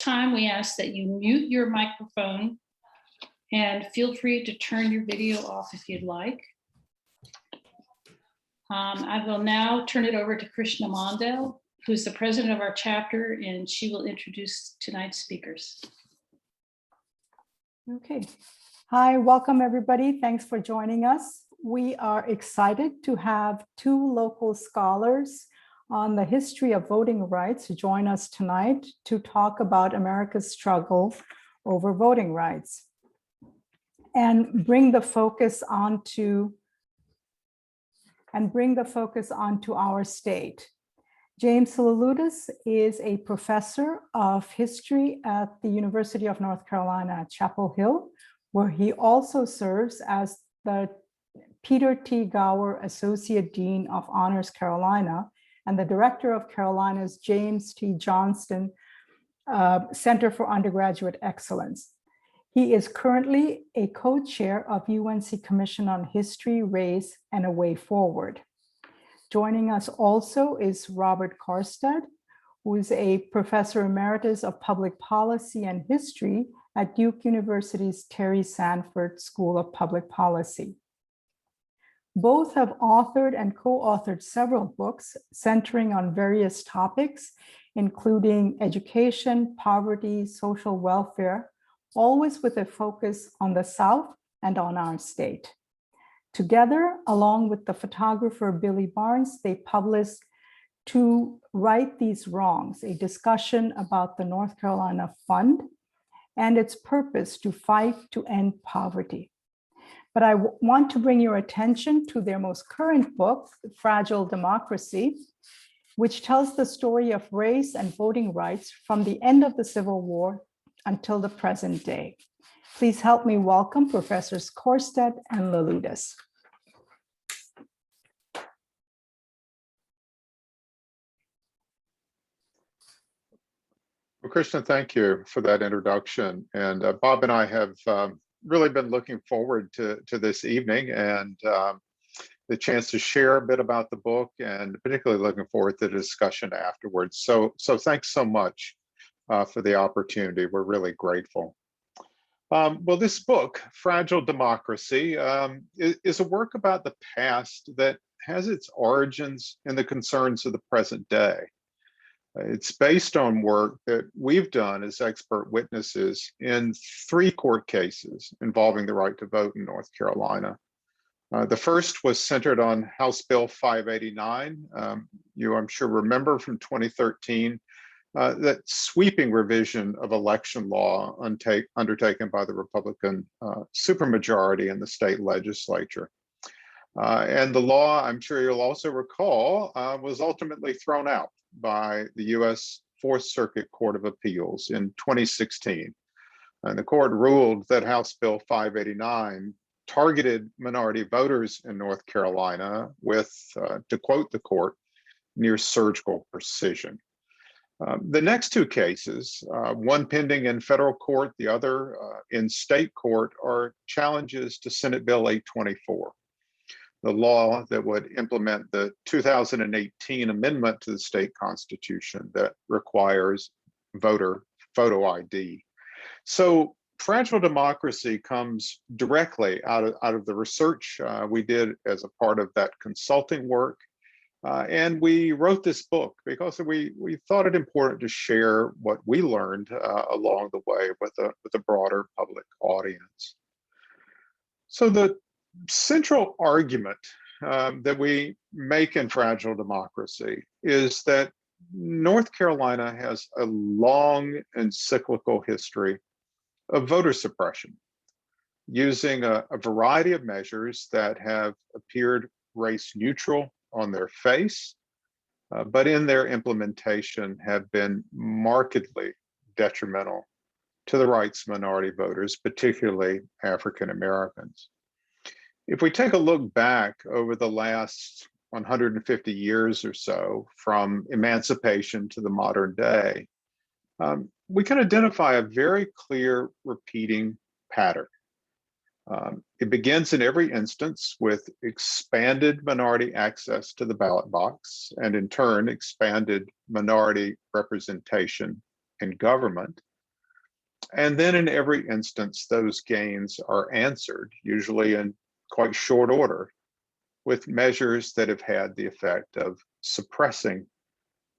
time, we ask that you mute your microphone and feel free to turn your video off if you'd like. I will now turn it over to Krishna Mondale, who's the president of our chapter, and she will introduce tonight's speakers. Okay. Hi, welcome everybody. Thanks for joining us. We are excited to have two local scholars on the history of voting rights join us tonight to talk about America's struggle over voting rights and bring the focus onto our state. James Leloudis is a professor of history at the University of North Carolina at Chapel Hill, where he also serves as the Peter T. Gower Associate Dean of Honors Carolina and the director of Carolina's James T. Johnston Center for Undergraduate Excellence. He is currently a co-chair of UNC Commission on History, Race, and a Way Forward. Joining us also is Robert Carstad, who is a professor emeritus of public policy and history at Duke University's Terry Sanford School of Public Policy. Both have authored and co-authored several books centering on various topics, including education, poverty, social welfare, always with a focus on the South and on our state. Together, along with the photographer Billy Barnes, they published To Right These Wrongs, a discussion about the North Carolina Fund and its purpose to fight to end poverty. But I want to bring your attention to their most current book, Fragile Democracy, which tells the story of race and voting rights from the end of the Civil War until the present day. Please help me welcome Professors Korstad and Leloudis. Well, Krishna, thank you for that introduction. And Bob and I have really been looking forward to this evening and the chance to share a bit about the book, and particularly looking forward to the discussion afterwards. So thanks so much for the opportunity. We're really grateful. Well, this book, Fragile Democracy, is a work about the past that has its origins in the concerns of the present day. It's based on work that we've done as expert witnesses in 3 court cases involving the right to vote in North Carolina. The first was centered on House Bill 589. You, I'm sure, remember from 2013, that sweeping revision of election law undertaken by the Republican supermajority in the state legislature. And the law, I'm sure you'll also recall, was ultimately thrown out by the U.S. Fourth Circuit Court of Appeals in 2016. And the court ruled that House Bill 589 targeted minority voters in North Carolina with, to quote the court, near surgical precision. The next 2 cases, one pending in federal court, the other in state court, are challenges to Senate Bill 824, the law that would implement the 2018 amendment to the state constitution that requires voter photo ID. So Fragile Democracy comes directly out of the research we did as a part of that consulting work. And we wrote this book because we thought it important to share what we learned along the way with a broader public audience. So the central argument that we make in Fragile Democracy is that North Carolina has a long and cyclical history of voter suppression, using a variety of measures that have appeared race neutral on their face, but in their implementation have been markedly detrimental to the rights of minority voters, particularly African Americans. If we take a look back over the last 150 years or so, from emancipation to the modern day, we can identify a very clear repeating pattern. It begins in every instance with expanded minority access to the ballot box, and in turn, expanded minority representation in government. And then in every instance, those gains are answered, usually in quite short order, with measures that have had the effect of suppressing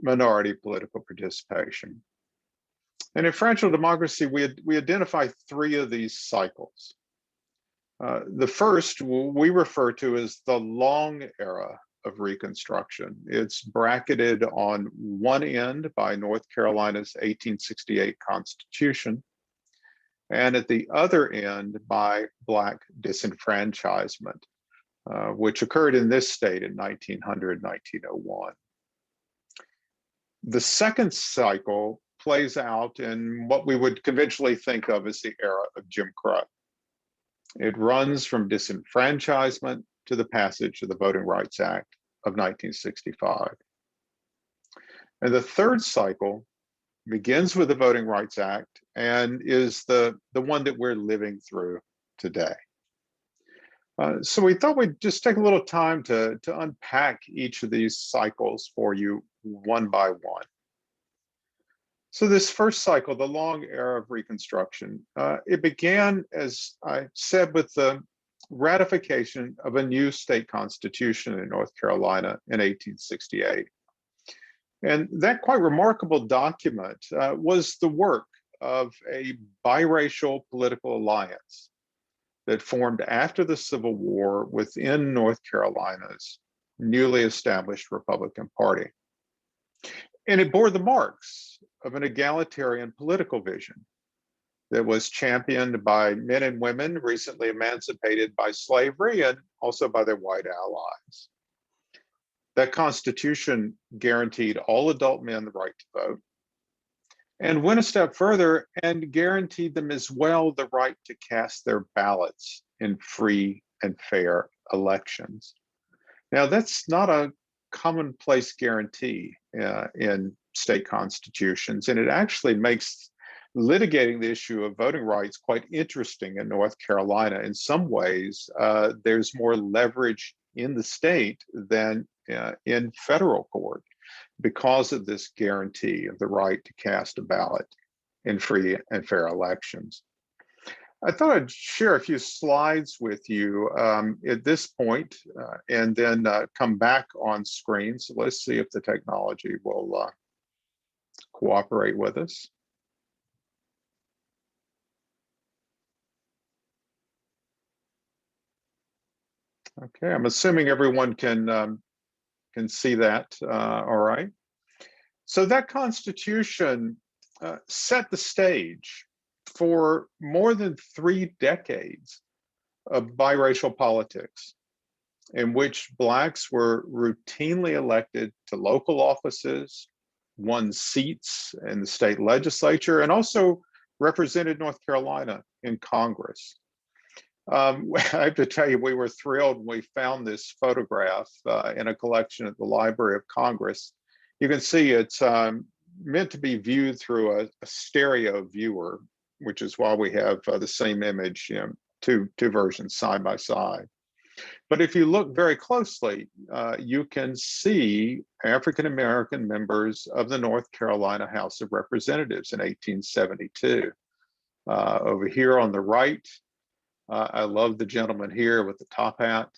minority political participation. And in fragile democracy, we identify three of these cycles. The first we refer to as the long era of Reconstruction. It's bracketed on one end by North Carolina's 1868 Constitution, and at the other end by Black disenfranchisement, which occurred in this state in 1900, 1901. The second cycle plays out in what we would conventionally think of as the era of Jim Crow. It runs from disenfranchisement to the passage of the Voting Rights Act of 1965. And the third cycle begins with the Voting Rights Act and is the one that we're living through today. So we thought we'd just take a little time to unpack each of these cycles for you one by one. So this first cycle, the long era of Reconstruction, it began, as I said, with the ratification of a new state constitution in North Carolina in 1868. And that quite remarkable document was the work of a biracial political alliance that formed after the Civil War within North Carolina's newly established Republican Party. And it bore the marks of an egalitarian political vision that was championed by men and women recently emancipated by slavery and also by their white allies. That Constitution guaranteed all adult men the right to vote and went a step further and guaranteed them as well the right to cast their ballots in free and fair elections. Now, that's not a commonplace guarantee in state constitutions, and it actually makes litigating the issue of voting rights quite interesting in North Carolina. In some ways, there's more leverage in the state than in federal court because of this guarantee of the right to cast a ballot in free and fair elections. I thought I'd share a few slides with you at this point, and then come back on screen. So let's see if the technology will cooperate with us. Okay, I'm assuming everyone can see that. All right. So that Constitution set the stage for more than 3 decades of biracial politics in which Blacks were routinely elected to local offices, won seats in the state legislature, and also represented North Carolina in Congress. I have to tell you, we were thrilled when we found this photograph in a collection at the Library of Congress. You can see it's meant to be viewed through a stereo viewer, which is why we have the same image, two versions side by side. But if you look very closely, you can see African-American members of the North Carolina House of Representatives in 1872. Over here on the right, I love the gentleman here with the top hat,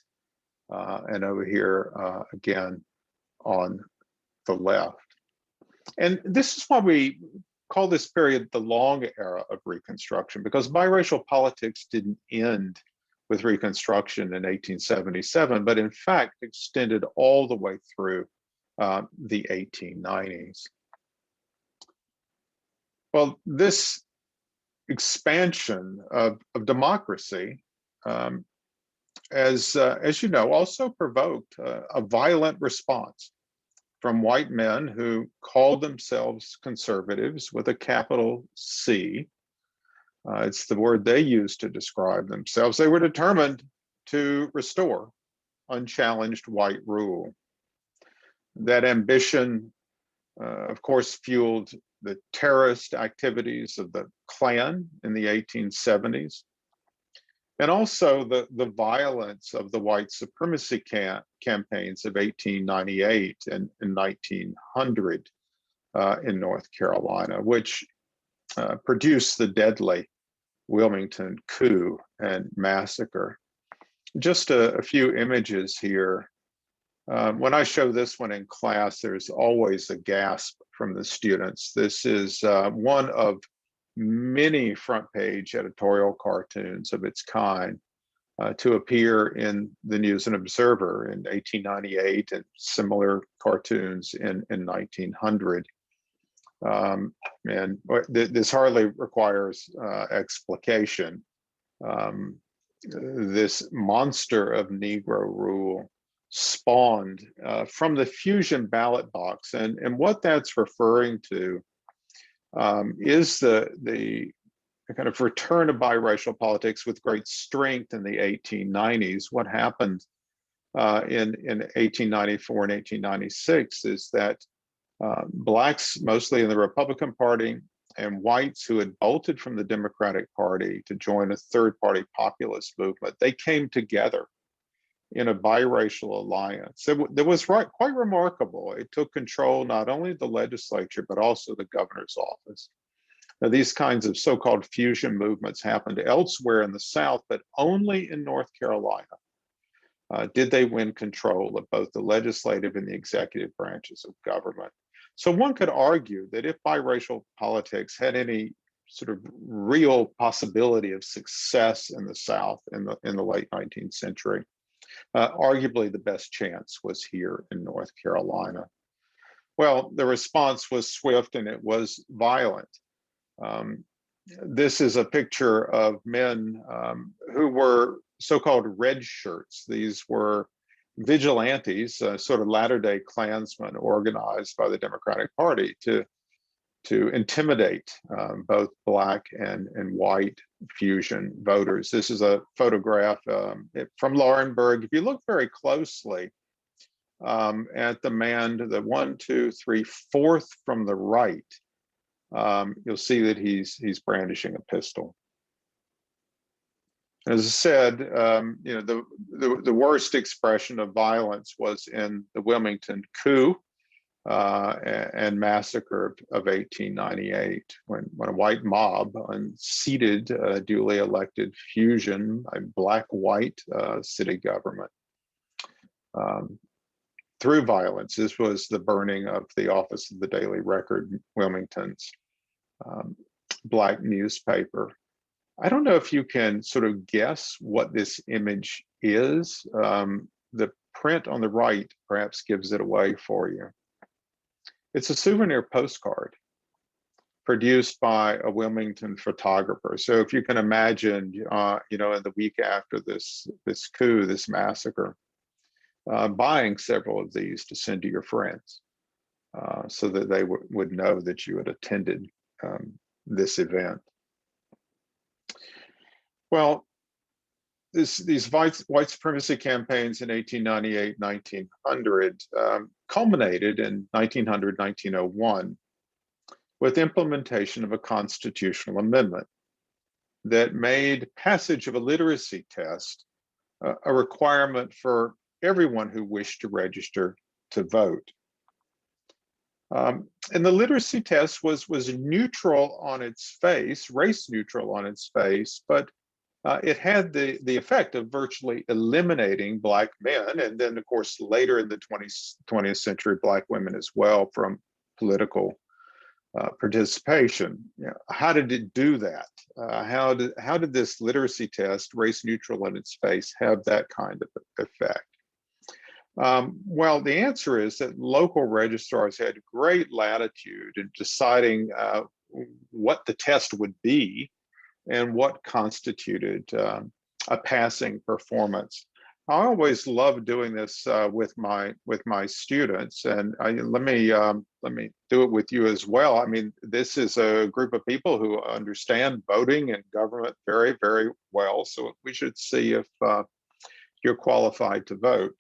and over here again on the left. And this is why we call this period the long era of Reconstruction, because biracial politics didn't end with Reconstruction in 1877, but in fact extended all the way through the 1890s. Well, this expansion of democracy, as you know, also provoked a violent response from white men who called themselves conservatives with a capital C. It's the word they used to describe themselves. They were determined to restore unchallenged white rule. That ambition, of course, fueled the terrorist activities of the Klan in the 1870s, and also the violence of the white supremacy campaigns of 1898 and 1900 in North Carolina, which produced the deadly Wilmington coup and massacre. Just a few images here. When I show this one in class, there's always a gasp from the students. This is one of many front page editorial cartoons of its kind to appear in the News and Observer in 1898 and similar cartoons in 1900. And this hardly requires explication. This monster of Negro rule spawned from the fusion ballot box. And what that's referring to is the kind of return of biracial politics with great strength in the 1890s. What happened in 1894 and 1896 is that Blacks, mostly in the Republican Party, and whites who had bolted from the Democratic Party to join a third-party populist movement, they came together in a biracial alliance. It was quite remarkable. It took control not only of the legislature, but also the governor's office. Now, these kinds of so-called fusion movements happened elsewhere in the South, but only in North Carolina did they win control of both the legislative and the executive branches of government. So one could argue that if biracial politics had any sort of real possibility of success in the South in the late 19th century, arguably the best chance was here in North Carolina. Well, the response was swift and it was violent. This is a picture of men who were so-called red shirts. These were vigilantes, sort of Latter-day Klansmen organized by the Democratic Party to intimidate both Black and white fusion voters. This is a photograph from Laurinburg. If you look very closely at the man, the 1, 2, 3, 4th from the right, you'll see that he's brandishing a pistol. As I said, the worst expression of violence was in the Wilmington coup and massacre of 1898, when a white mob unseated a duly elected fusion, a Black-white city government through violence. This was the burning of the office of the Daily Record, Wilmington's Black newspaper. I don't know if you can sort of guess what this image is. The print on the right perhaps gives it away for you. It's a souvenir postcard produced by a Wilmington photographer. So if you can imagine, in the week after this coup, this massacre, buying several of these to send to your friends so that they would know that you had attended this event. Well, these white supremacy campaigns in 1898, 1900 culminated in 1900, 1901 with implementation of a constitutional amendment that made passage of a literacy test a requirement for everyone who wished to register to vote. And the literacy test was neutral on its face, race neutral on its face, but it had the effect of virtually eliminating Black men, and then, of course, later in the 20th century, Black women as well, from political participation. How did it do that? How did this literacy test, race neutral on its face, have that kind of effect? Well, the answer is that local registrars had great latitude in deciding what the test would be and what constituted a passing performance. I always love doing this with my students, and let me do it with you as well. I mean, this is a group of people who understand voting and government very, very well. So we should see if you're qualified to vote.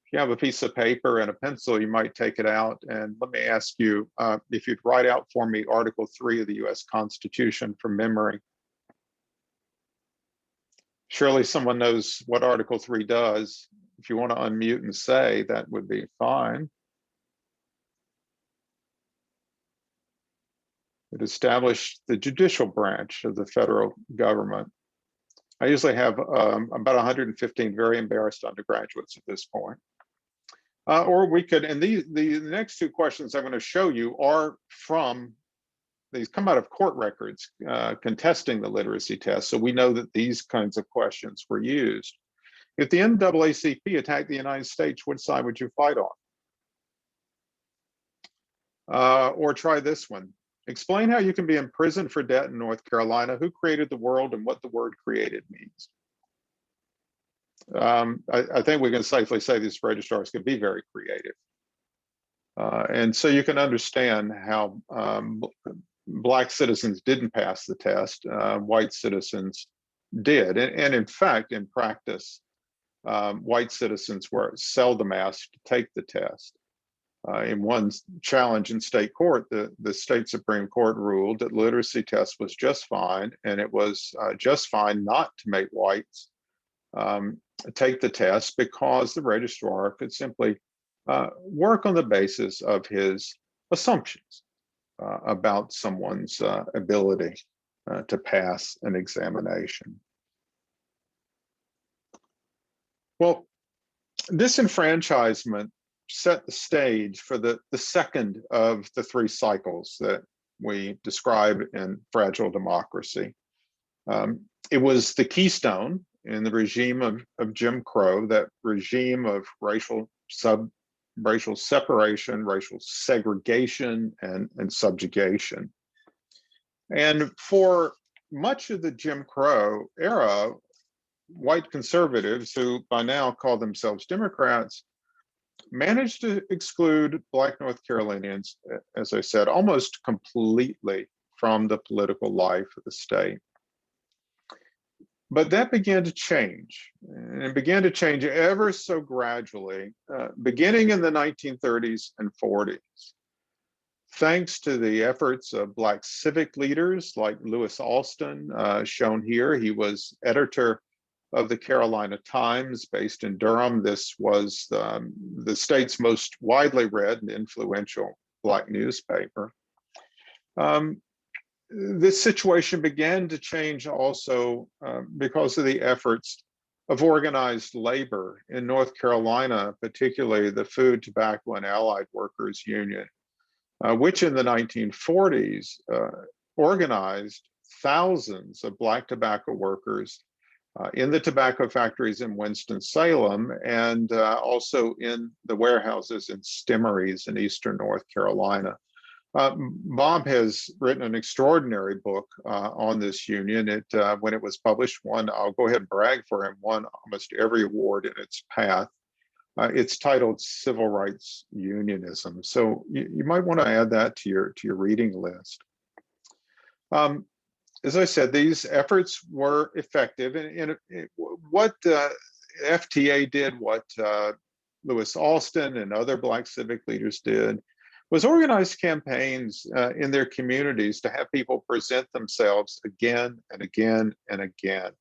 If you have a piece of paper and a pencil, you might take it out, and let me ask you if you'd write out for me Article 3 of the U.S. Constitution from memory. Surely someone knows what Article 3 does. If you want to unmute and say, that would be fine. It established the judicial branch of the federal government. I usually have about 115 very embarrassed undergraduates at this point. Or we could, and the next two questions I'm going to show you are from, these come out of court records contesting the literacy test. So we know that these kinds of questions were used. If the NAACP attacked the United States, which side would you fight on? Or try this one. Explain how you can be imprisoned for debt in North Carolina. Who created the world and what the word created means? I think we can safely say these registrars can be very creative. And so you can understand how Black citizens didn't pass the test, white citizens did. And in fact, in practice, white citizens were seldom asked to take the test. In one challenge in state court, the state Supreme Court ruled that literacy test was just fine, and it was just fine not to make whites take the test because the registrar could simply work on the basis of his assumptions about someone's ability to pass an examination. Well, disenfranchisement set the stage for the second of the three cycles that we describe in Fragile Democracy. It was the keystone in the regime of Jim Crow, that regime of racial separation, racial segregation, and subjugation. And for much of the Jim Crow era, white conservatives, who by now call themselves Democrats, managed to exclude Black North Carolinians, as I said, almost completely from the political life of the state. But that began to change, and it began to change ever so gradually, beginning in the 1930s and 40s. Thanks to the efforts of Black civic leaders like Lewis Alston, shown here. He was editor of the Carolina Times, based in Durham. This was the state's most widely read and influential Black newspaper. This situation began to change also because of the efforts of organized labor in North Carolina, particularly the Food, Tobacco, and Allied Workers Union, which in the 1940s organized thousands of Black tobacco workers in the tobacco factories in Winston-Salem, and also in the warehouses and stimmeries in Eastern North Carolina. Bob has written an extraordinary book on this union. When it was published, I'll go ahead and brag for him, won almost every award in its path. It's titled Civil Rights Unionism. So you might want to add that to your reading list. As I said, these efforts were effective, and what FTA did, what Lewis Alston and other Black civic leaders did, was organize campaigns in their communities to have people present themselves again and again and again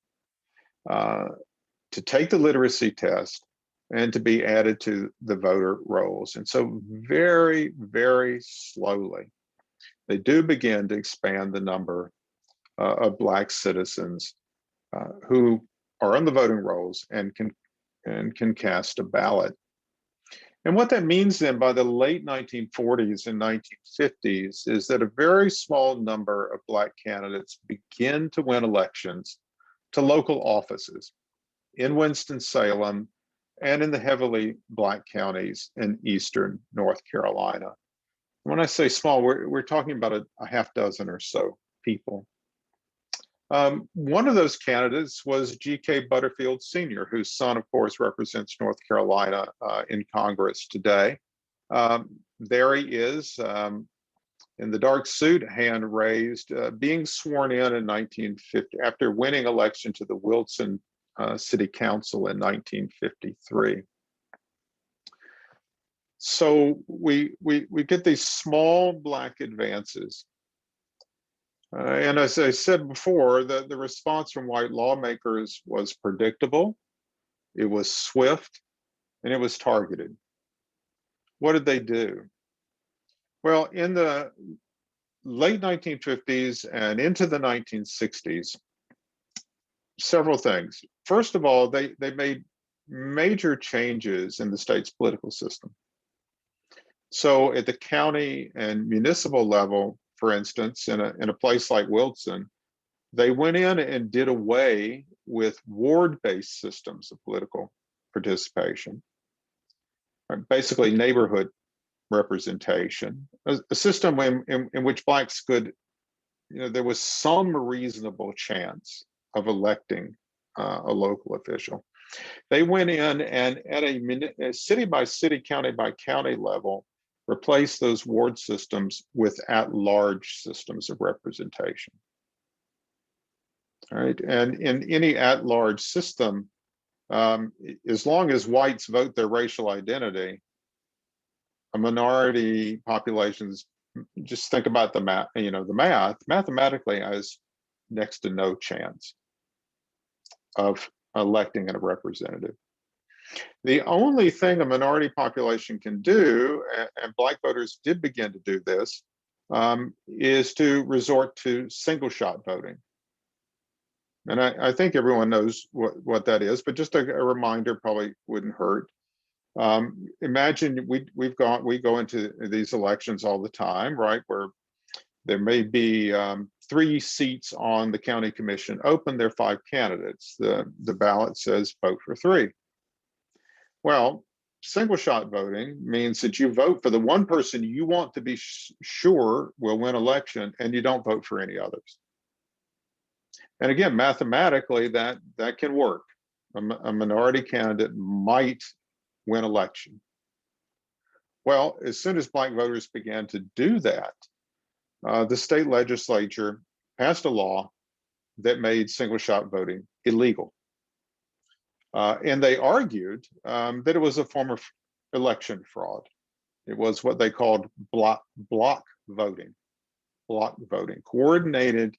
to take the literacy test and to be added to the voter rolls. And so very, very slowly, they do begin to expand the number of Black citizens who are on the voting rolls and can cast a ballot. And what that means then by the late 1940s and 1950s is that a very small number of Black candidates begin to win elections to local offices in Winston-Salem and in the heavily Black counties in Eastern North Carolina. When I say small, we're talking about a half dozen or so people. One of those candidates was G.K. Butterfield Sr., whose son, of course, represents North Carolina in Congress today. There he is in the dark suit, hand raised, being sworn in 1950 after winning election to the Wilson City Council in 1953. So we get these small Black advances. And as I said before, the response from white lawmakers was predictable, it was swift, and it was targeted. What did they do? Well, in the late 1950s and into the 1960s, several things. First of all, they made major changes in the state's political system. So at the county and municipal level, for instance, in a place like Wilson, they went in and did away with ward-based systems of political participation, basically neighborhood representation, a system in which Blacks could, there was some reasonable chance of electing a local official. They went in and at a city by city, county by county level, replaced those ward systems with at-large systems of representation. All right, and in any at-large system, as long as whites vote their racial identity, a minority populations, just think about the math, mathematically has next to no chance of electing a representative. The only thing a minority population can do, and Black voters did begin to do this, is to resort to single shot voting. And I think everyone knows what that is, but just a reminder probably wouldn't hurt. Imagine we go into these elections all the time, right? Where there may be 3 seats on the county commission open, there are 5 candidates. The ballot says vote for 3. Well, single shot voting means that you vote for the one person you want to be sure will win election, and you don't vote for any others. And again, mathematically, that can work. A minority candidate might win election. Well, as soon as Black voters began to do that, the state legislature passed a law that made single shot voting illegal. And they argued that it was a form of election fraud. It was what they called block voting, coordinated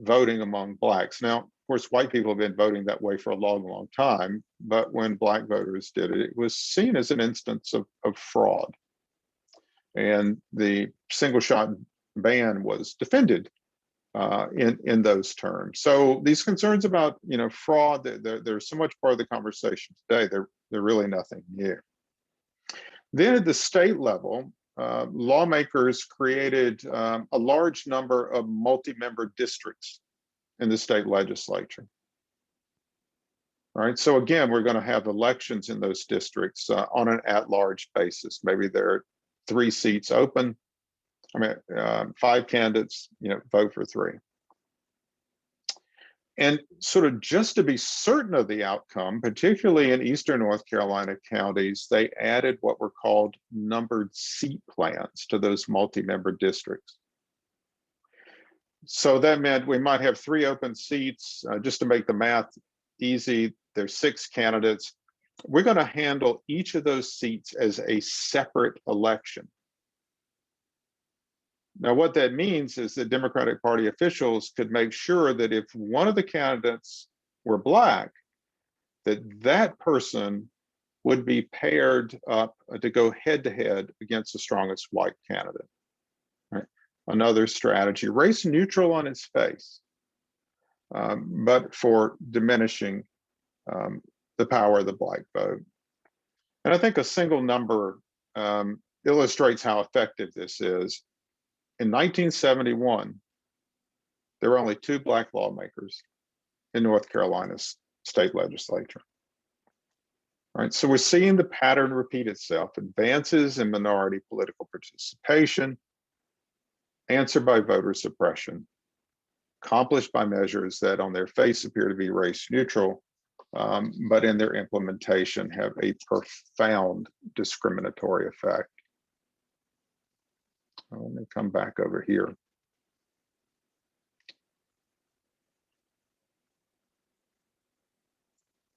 voting among Blacks. Now, of course, white people have been voting that way for a long, long time, but when Black voters did it, it was seen as an instance of fraud. And the single shot ban was defended in those terms. So these concerns about fraud, they're so much part of the conversation today. They're really nothing new. Then at the state level, lawmakers created a large number of multi-member districts in the state legislature. All right, so again, we're going to have elections in those districts on an at-large basis. Maybe there are 3 seats open. 5 candidates, vote for 3. And sort of just to be certain of the outcome, particularly in Eastern North Carolina counties, they added what were called numbered seat plans to those multi-member districts. So that meant we might have 3 open seats. Just to make the math easy, there's 6 candidates. We're going to handle each of those seats as a separate election. Now, what that means is that Democratic Party officials could make sure that if one of the candidates were Black, that person would be paired up to go head-to-head against the strongest white candidate. Right? Another strategy, race neutral on its face, but for diminishing the power of the Black vote. And I think a single number illustrates how effective this is. In 1971, there were only 2 Black lawmakers in North Carolina's state legislature. All right, so we're seeing the pattern repeat itself: advances in minority political participation, answered by voter suppression, accomplished by measures that on their face appear to be race neutral, but in their implementation have a profound discriminatory effect. Let me come back over here.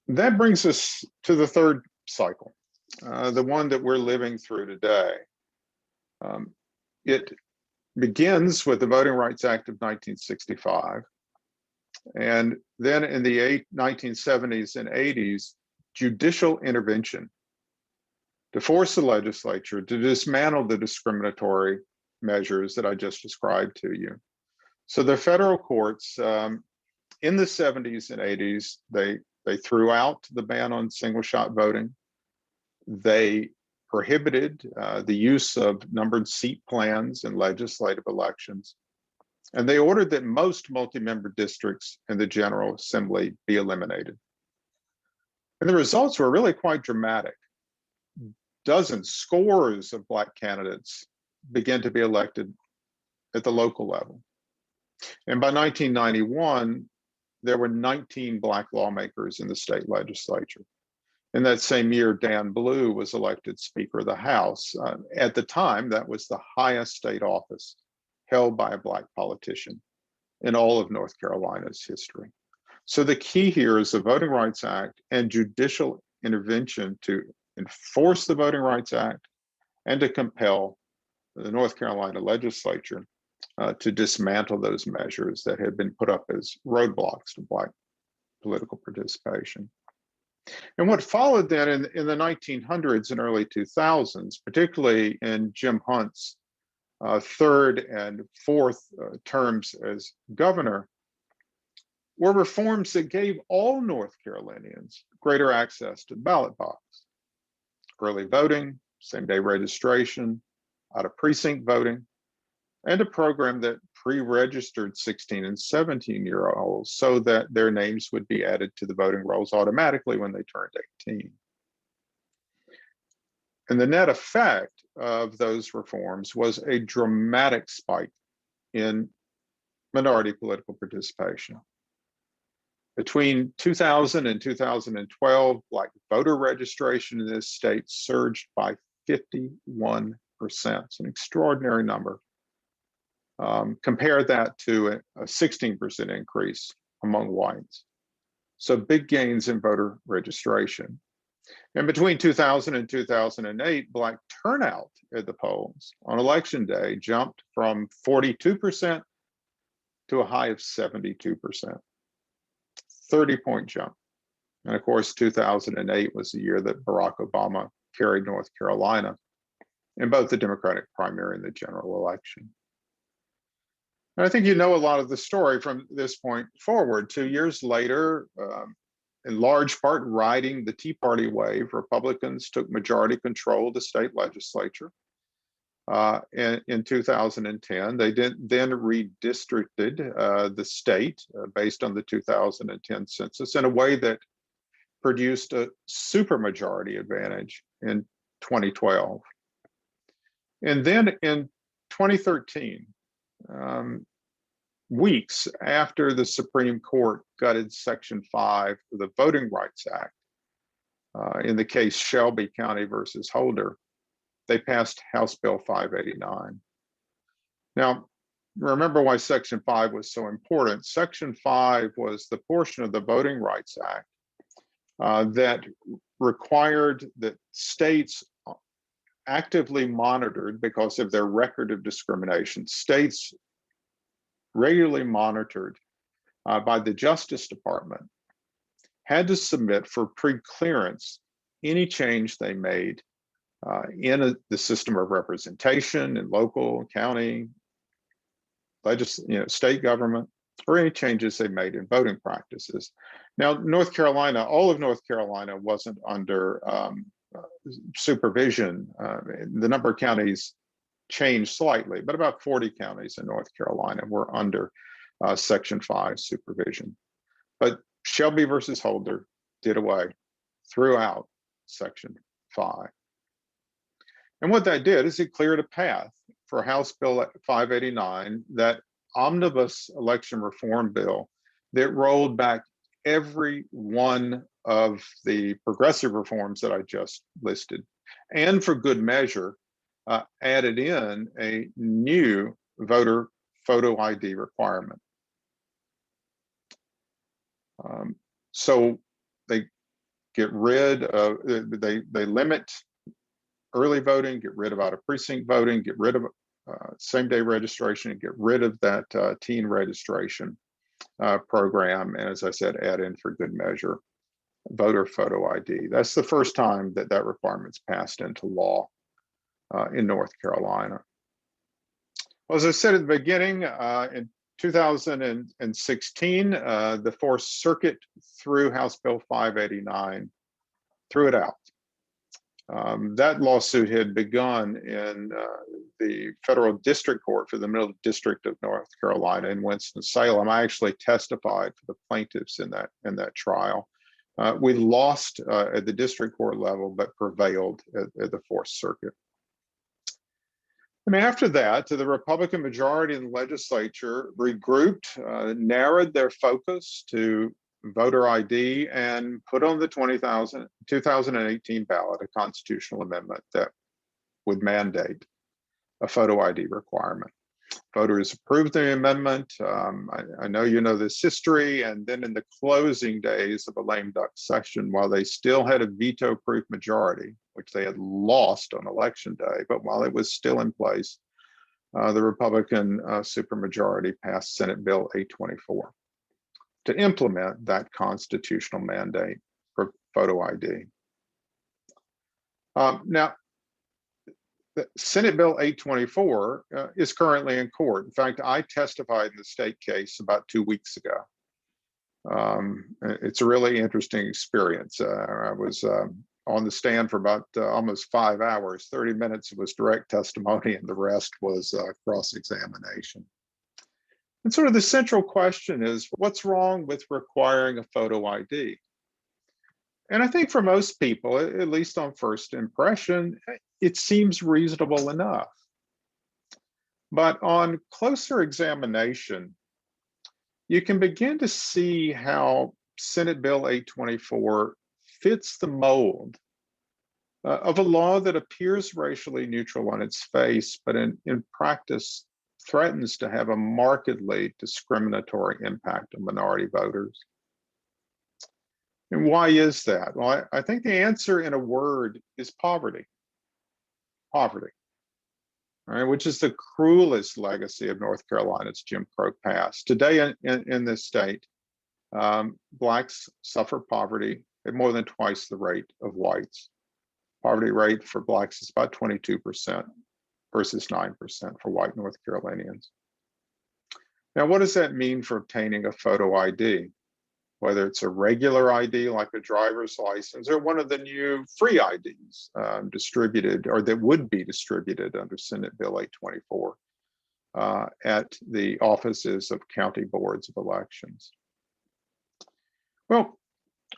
That brings us to the 3rd cycle, the one that we're living through today. It begins with the Voting Rights Act of 1965. And then in the 1970s and 80s, judicial intervention to force the legislature to dismantle the discriminatory measures that I just described to you. So the federal courts in the 70s and 80s, they threw out the ban on single shot voting. They prohibited the use of numbered seat plans in legislative elections. And they ordered that most multi-member districts in the General Assembly be eliminated. And the results were really quite dramatic. Dozens, scores of Black candidates began to be elected at the local level. And by 1991, there were 19 Black lawmakers in the state legislature. In that same year, Dan Blue was elected Speaker of the House. At the time, that was the highest state office held by a Black politician in all of North Carolina's history. So the key here is the Voting Rights Act and judicial intervention to enforce the Voting Rights Act and to compel the North Carolina legislature to dismantle those measures that had been put up as roadblocks to Black political participation. And what followed then in the 1900s and early 2000s, particularly in Jim Hunt's third and fourth terms as governor, were reforms that gave all North Carolinians greater access to the ballot box. Early voting, same-day registration, out-of-precinct voting, and a program that pre-registered 16 and 17-year-olds so that their names would be added to the voting rolls automatically when they turned 18. And the net effect of those reforms was a dramatic spike in minority political participation. Between 2000 and 2012, Black voter registration in this state surged by 51%. It's an extraordinary number. Compare that to a 16% increase among whites. So big gains in voter registration. And between 2000 and 2008, Black turnout at the polls on election day jumped from 42% to a high of 72%. 30-point jump. And of course, 2008 was the year that Barack Obama carried North Carolina in both the Democratic primary and the general election. And I think you know a lot of the story from this point forward. 2 years later, in large part riding the Tea Party wave, Republicans took majority control of the state legislature. In 2010, they then redistricted the state based on the 2010 census in a way that produced a supermajority advantage in 2012. And then in 2013, weeks after the Supreme Court gutted Section 5 of the Voting Rights Act, in the case Shelby County versus Holder, they passed House Bill 589. Now, remember why Section 5 was so important. Section 5 was the portion of the Voting Rights Act that required that states actively monitored, because of their record of discrimination, states regularly monitored by the Justice Department had to submit for pre-clearance any change they made in the system of representation in local, county, state government, or any changes they made in voting practices. Now, North Carolina, all of North Carolina wasn't under supervision. The number of counties changed slightly, but about 40 counties in North Carolina were under Section 5 supervision. But Shelby versus Holder did away, threw out Section 5. And what that did is it cleared a path for House Bill 589, that omnibus election reform bill that rolled back every one of the progressive reforms that I just listed, and for good measure, added in a new voter photo ID requirement. So they get rid of, they limit early voting, get rid of out-of-precinct voting, get rid of same-day registration, and get rid of that teen registration program. And as I said, add in for good measure voter photo ID. That's the first time that that requirement's passed into law in North Carolina. Well, as I said at the beginning, in 2016, the Fourth Circuit threw House Bill 589, threw it out. That lawsuit had begun in the federal district court for the Middle District of North Carolina in Winston-Salem. I actually testified for the plaintiffs in that trial. We lost at the district court level, but prevailed at the Fourth Circuit. And after that, the Republican majority in the legislature regrouped, narrowed their focus to voter ID, and put on the 2018 ballot a constitutional amendment that would mandate a photo ID requirement. Voters approved the amendment. I know you know this history. And then in the closing days of a lame duck session, while they still had a veto-proof majority, which they had lost on election day, but while it was still in place, the Republican supermajority passed Senate Bill 824 to implement that constitutional mandate for photo ID. Now, the Senate Bill 824 is currently in court. In fact, I testified in the state case about 2 weeks ago. It's a really interesting experience. I was on the stand for about almost 5 hours. 30 minutes was direct testimony, and the rest was cross-examination. And sort of the central question is, what's wrong with requiring a photo ID? And I think for most people, at least on first impression, it seems reasonable enough. But on closer examination, you can begin to see how Senate Bill 824 fits the mold of a law that appears racially neutral on its face, but in practice threatens to have a markedly discriminatory impact on minority voters. And why is that? Well, I think the answer in a word is poverty. Poverty, right, which is the cruelest legacy of North Carolina's Jim Crow past. Today in this state, Blacks suffer poverty at more than twice the rate of whites. Poverty rate for Blacks is about 22% versus 9% for white North Carolinians. Now, what does that mean for obtaining a photo ID? Whether it's a regular ID like a driver's license or one of the new free IDs distributed, or that would be distributed under Senate Bill 824 at the offices of county boards of elections. Well,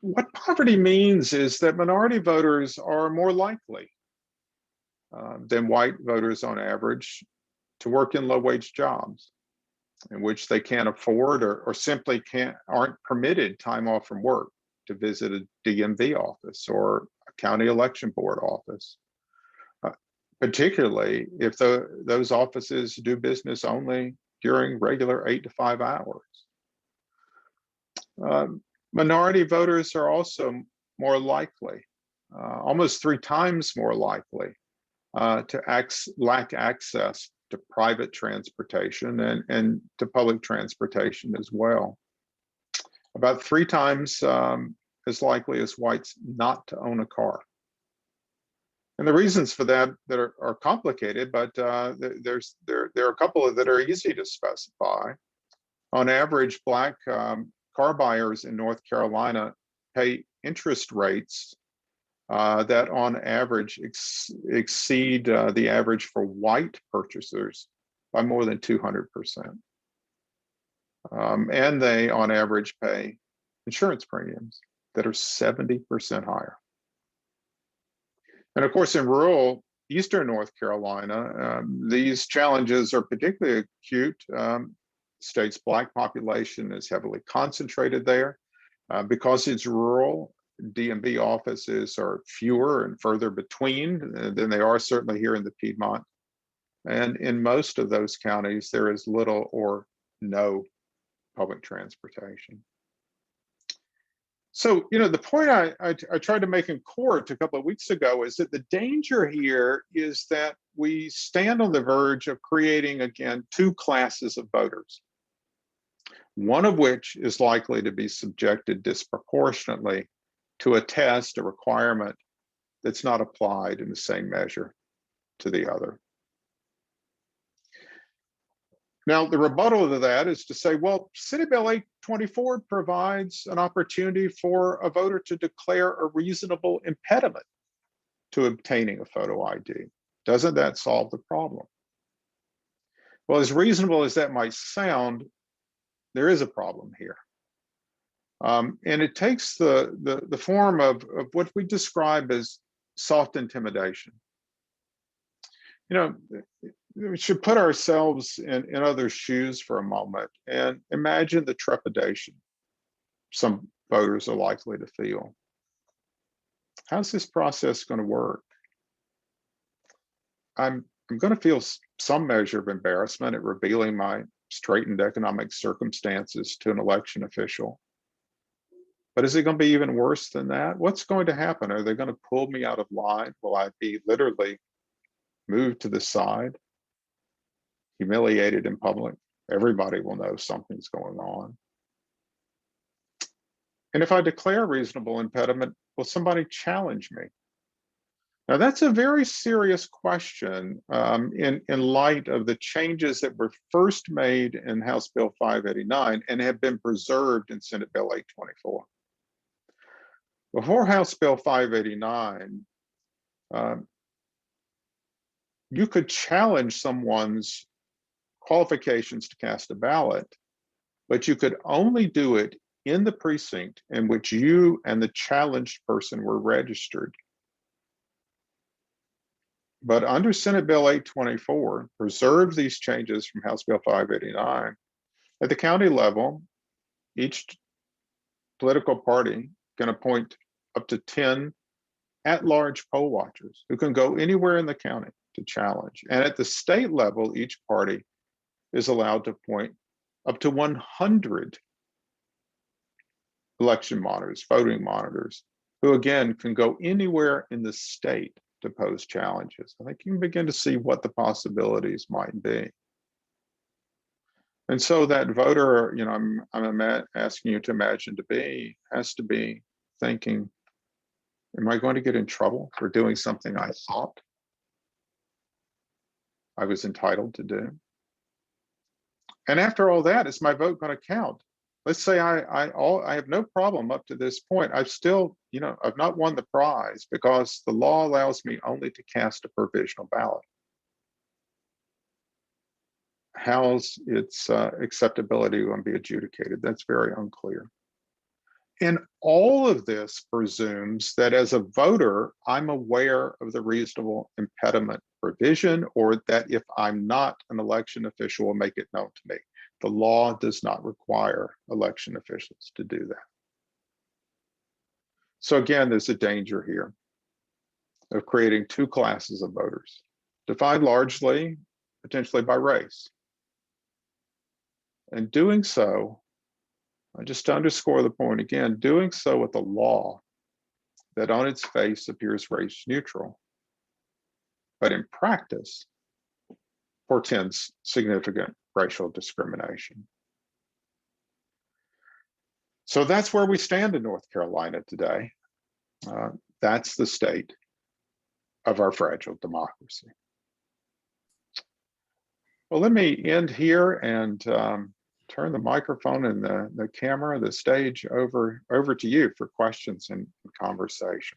what poverty means is that minority voters are more likely than white voters on average to work in low-wage jobs in which they can't afford or simply aren't permitted time off from work to visit a DMV office or a county election board office, particularly if those offices do business only during regular 8 to 5 hours. Minority voters are also more likely, almost 3 times more likely, to lack access to private transportation and to public transportation as well. About 3 times as likely as whites not to own a car. And the reasons for that are complicated, but there are a couple that are easy to specify. On average, Black car buyers in North Carolina pay interest rates that on average exceed the average for white purchasers by more than 200%. And they on average pay insurance premiums that are 70% higher. And of course, in rural Eastern North Carolina, these challenges are particularly acute. State's Black population is heavily concentrated there. Because it's rural, DMV offices are fewer and further between than they are certainly here in the Piedmont. And in most of those counties, there is little or no public transportation. So, the point I tried to make in court a couple of weeks ago is that the danger here is that we stand on the verge of creating, again, 2 classes of voters, one of which is likely to be subjected disproportionately to a test, a requirement that's not applied in the same measure to the other. Now, the rebuttal to that is to say, well, Senate Bill 824 provides an opportunity for a voter to declare a reasonable impediment to obtaining a photo ID. Doesn't that solve the problem? Well, as reasonable as that might sound, there is a problem here. And it takes the form of what we describe as soft intimidation. You know, we should put ourselves in others' shoes for a moment and imagine the trepidation some voters are likely to feel. How's this process going to work? I'm going to feel some measure of embarrassment at revealing my straitened economic circumstances to an election official. But is it going to be even worse than that? What's going to happen? Are they going to pull me out of line? Will I be literally moved to the side, humiliated in public? Everybody will know something's going on. And if I declare a reasonable impediment, will somebody challenge me? Now, that's a very serious question in light of the changes that were first made in House Bill 589 and have been preserved in Senate Bill 824. Before House Bill 589, you could challenge someone's qualifications to cast a ballot, but you could only do it in the precinct in which you and the challenged person were registered. But under Senate Bill 824, preserves these changes from House Bill 589. At the county level, each political party can appoint up to 10 at-large poll watchers who can go anywhere in the county to challenge. And at the state level, each party is allowed to appoint up to 100 election monitors, voting monitors, who again can go anywhere in the state to pose challenges. I think you can begin to see what the possibilities might be. And so that voter, you know, I'm asking you to imagine to be, has to be thinking, am I going to get in trouble for doing something I thought I was entitled to do? And after all that, is my vote going to count? Let's say I have no problem up to this point. I've still, you know, I've not won the prize because the law allows me only to cast a provisional ballot. How's its acceptability going to be adjudicated? That's very unclear. And all of this presumes that as a voter, I'm aware of the reasonable impediment provision, or that if I'm not an election official, will make it known to me. The law does not require election officials to do that. So again, there's a danger here of creating two classes of voters, defined largely, potentially by race. And doing so, just to underscore the point again, doing so with a law that on its face appears race neutral, but in practice portends significant racial discrimination. So that's where we stand in North Carolina today. That's the state of our fragile democracy. Well, let me end here and turn the microphone and the camera, the stage over to you for questions and conversation.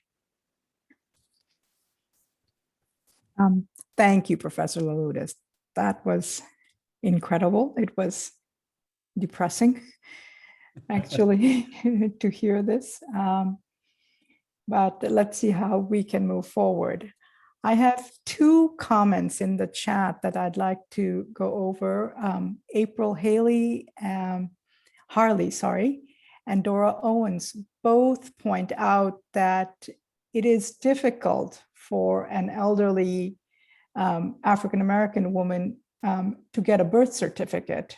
Thank you, Professor Leloudis. That was incredible. It was depressing, actually, to hear this. But let's see how we can move forward. I have two comments in the chat that I'd like to go over. April Harley, and Dora Owens both point out that it is difficult for an elderly African-American woman to get a birth certificate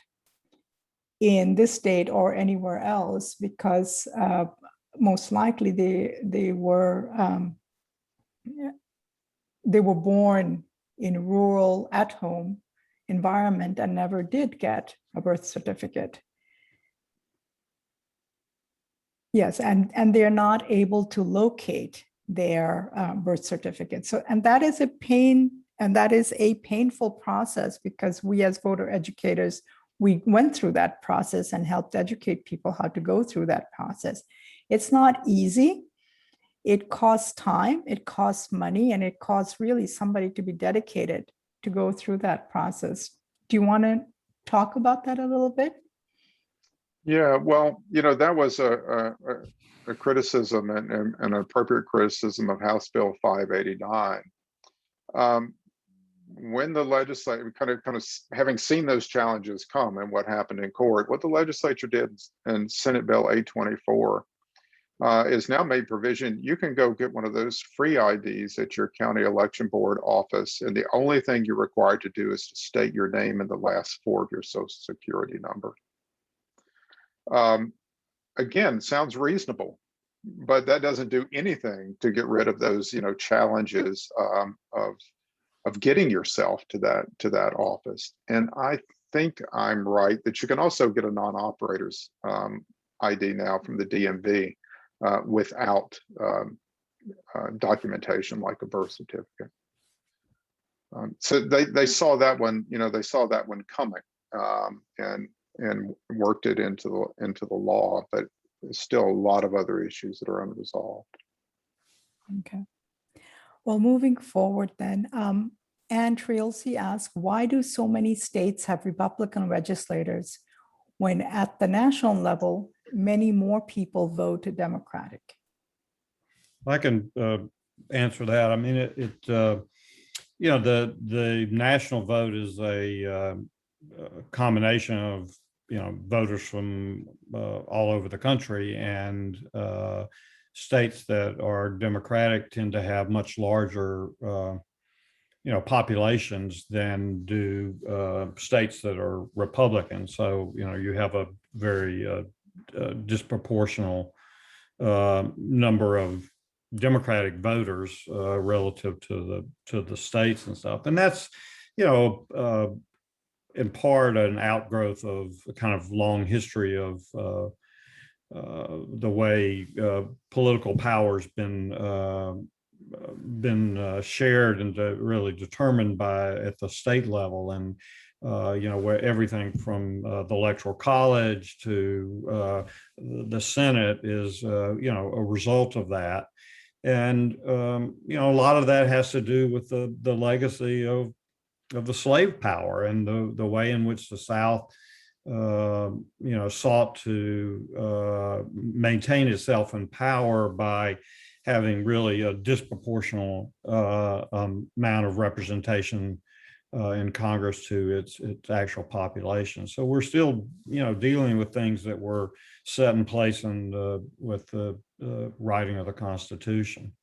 in this state or anywhere else, because most likely they were born in rural at-home environment and never did get a birth certificate. Yes, and they're not able to locate their birth certificate. So, and that is a pain And that is a painful process because we as voter educators, we went through that process and helped educate people how to go through that process. It's not easy. It costs time, it costs money, and it costs really somebody to be dedicated to go through that process. Do you want to talk about that a little bit? Yeah, well, that was a criticism and an appropriate criticism of House Bill 589. When the legislature kind of having seen those challenges come and what happened in court, what the legislature did in Senate Bill 824 is now made provision. You can go get one of those free IDs at your county election board office, and the only thing you're required to do is to state your name and the last four of your social security number. Again, sounds reasonable, but that doesn't do anything to get rid of those, challenges of getting yourself to that office. And I think I'm right that you can also get a non-operator's ID now from the DMV without documentation like a birth certificate. So they saw that one, they saw that one coming and worked it into the law, but there's still a lot of other issues that are unresolved. Okay. Well, moving forward then, Ann Trielsi asked, why do so many states have Republican legislators when at the national level, many more people vote Democratic? I can answer that. I mean, the national vote is a combination of, voters from all over the country, and states that are Democratic tend to have much larger, populations than do states that are Republican. So, you have a very disproportional number of Democratic voters relative to the states and stuff. And that's, in part an outgrowth of a kind of long history of the way political power's been shared and really determined at the state level. And where everything from the Electoral College to the Senate is, a result of that. And, a lot of that has to do with the legacy of the slave power and the way in which the South, sought to maintain itself in power by having really a disproportional amount of representation in Congress to its actual population. So we're still, dealing with things that were set in place with the writing of the Constitution.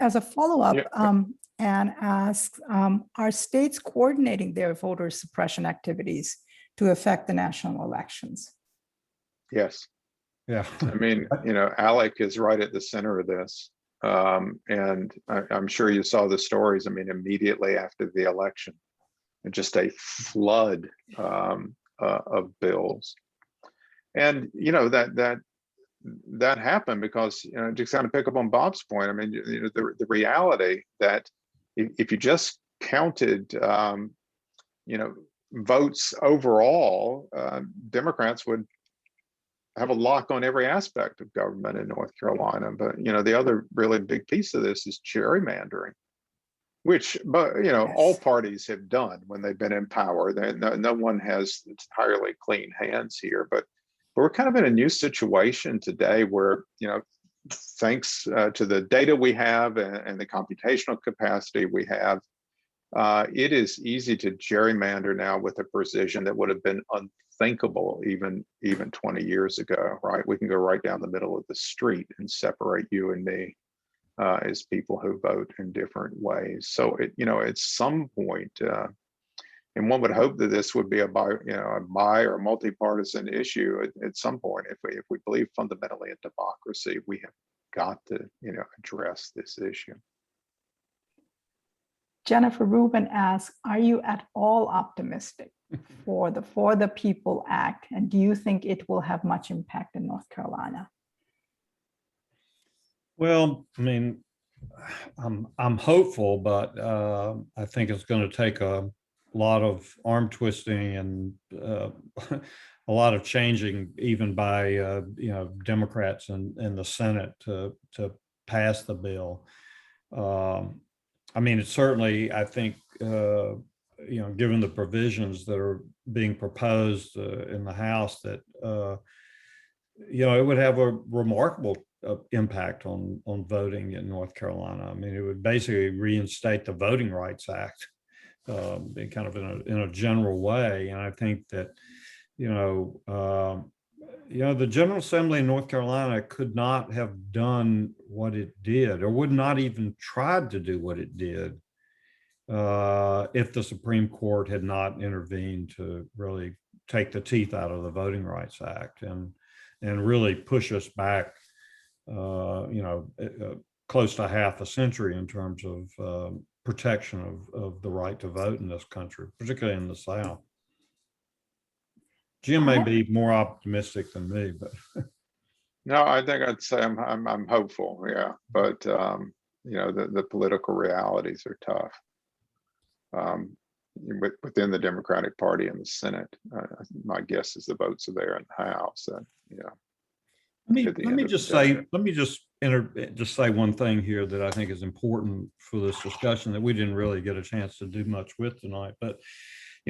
As a follow-up, Yeah. Anne asks, are states coordinating their voter suppression activities to affect the national elections? Yes. Yeah. I mean, ALEC is right at the center of this. And I'm sure you saw the stories. I mean, immediately after the election, just a flood of bills. And, that happened because, just kind of pick up on Bob's point. I mean, the reality that if you just counted, votes overall, Democrats would have a lock on every aspect of government in North Carolina. But, the other really big piece of this is gerrymandering, which, Yes. all parties have done when they've been in power. No one has entirely clean hands here, but we're kind of in a new situation today where, thanks to the data we have and the computational capacity we have, it is easy to gerrymander now with a precision that would have been unthinkable even 20 years ago, right? We can go right down the middle of the street and separate you and me as people who vote in different ways. So at some point, and one would hope that this would be a bi or multi-partisan issue at some point. If we believe fundamentally in democracy, we have got to address this issue. Jennifer Rubin asks, are you at all optimistic for the For the People Act? And do you think it will have much impact in North Carolina? Well, I mean, I'm hopeful, but I think it's going to take a lot of arm twisting and a lot of changing, even by Democrats in the Senate to pass the bill. I mean, it's certainly, I think, given the provisions that are being proposed in the House, that it would have a remarkable impact on voting in North Carolina. I mean, it would basically reinstate the Voting Rights Act, kind of in a general way. And I think that the General Assembly in North Carolina could not have done what it did, or would not even tried to do what it did, if the Supreme Court had not intervened to really take the teeth out of the Voting Rights Act and really push us back, close to half a century in terms of protection of the right to vote in this country, particularly in the South. Jim may be more optimistic than me, but No, I think I'd say I'm hopeful, yeah, but the political realities are tough within the Democratic Party in the Senate. My guess is the votes are there in the House, and let me just say one thing here that I think is important for this discussion that we didn't really get a chance to do much with tonight. But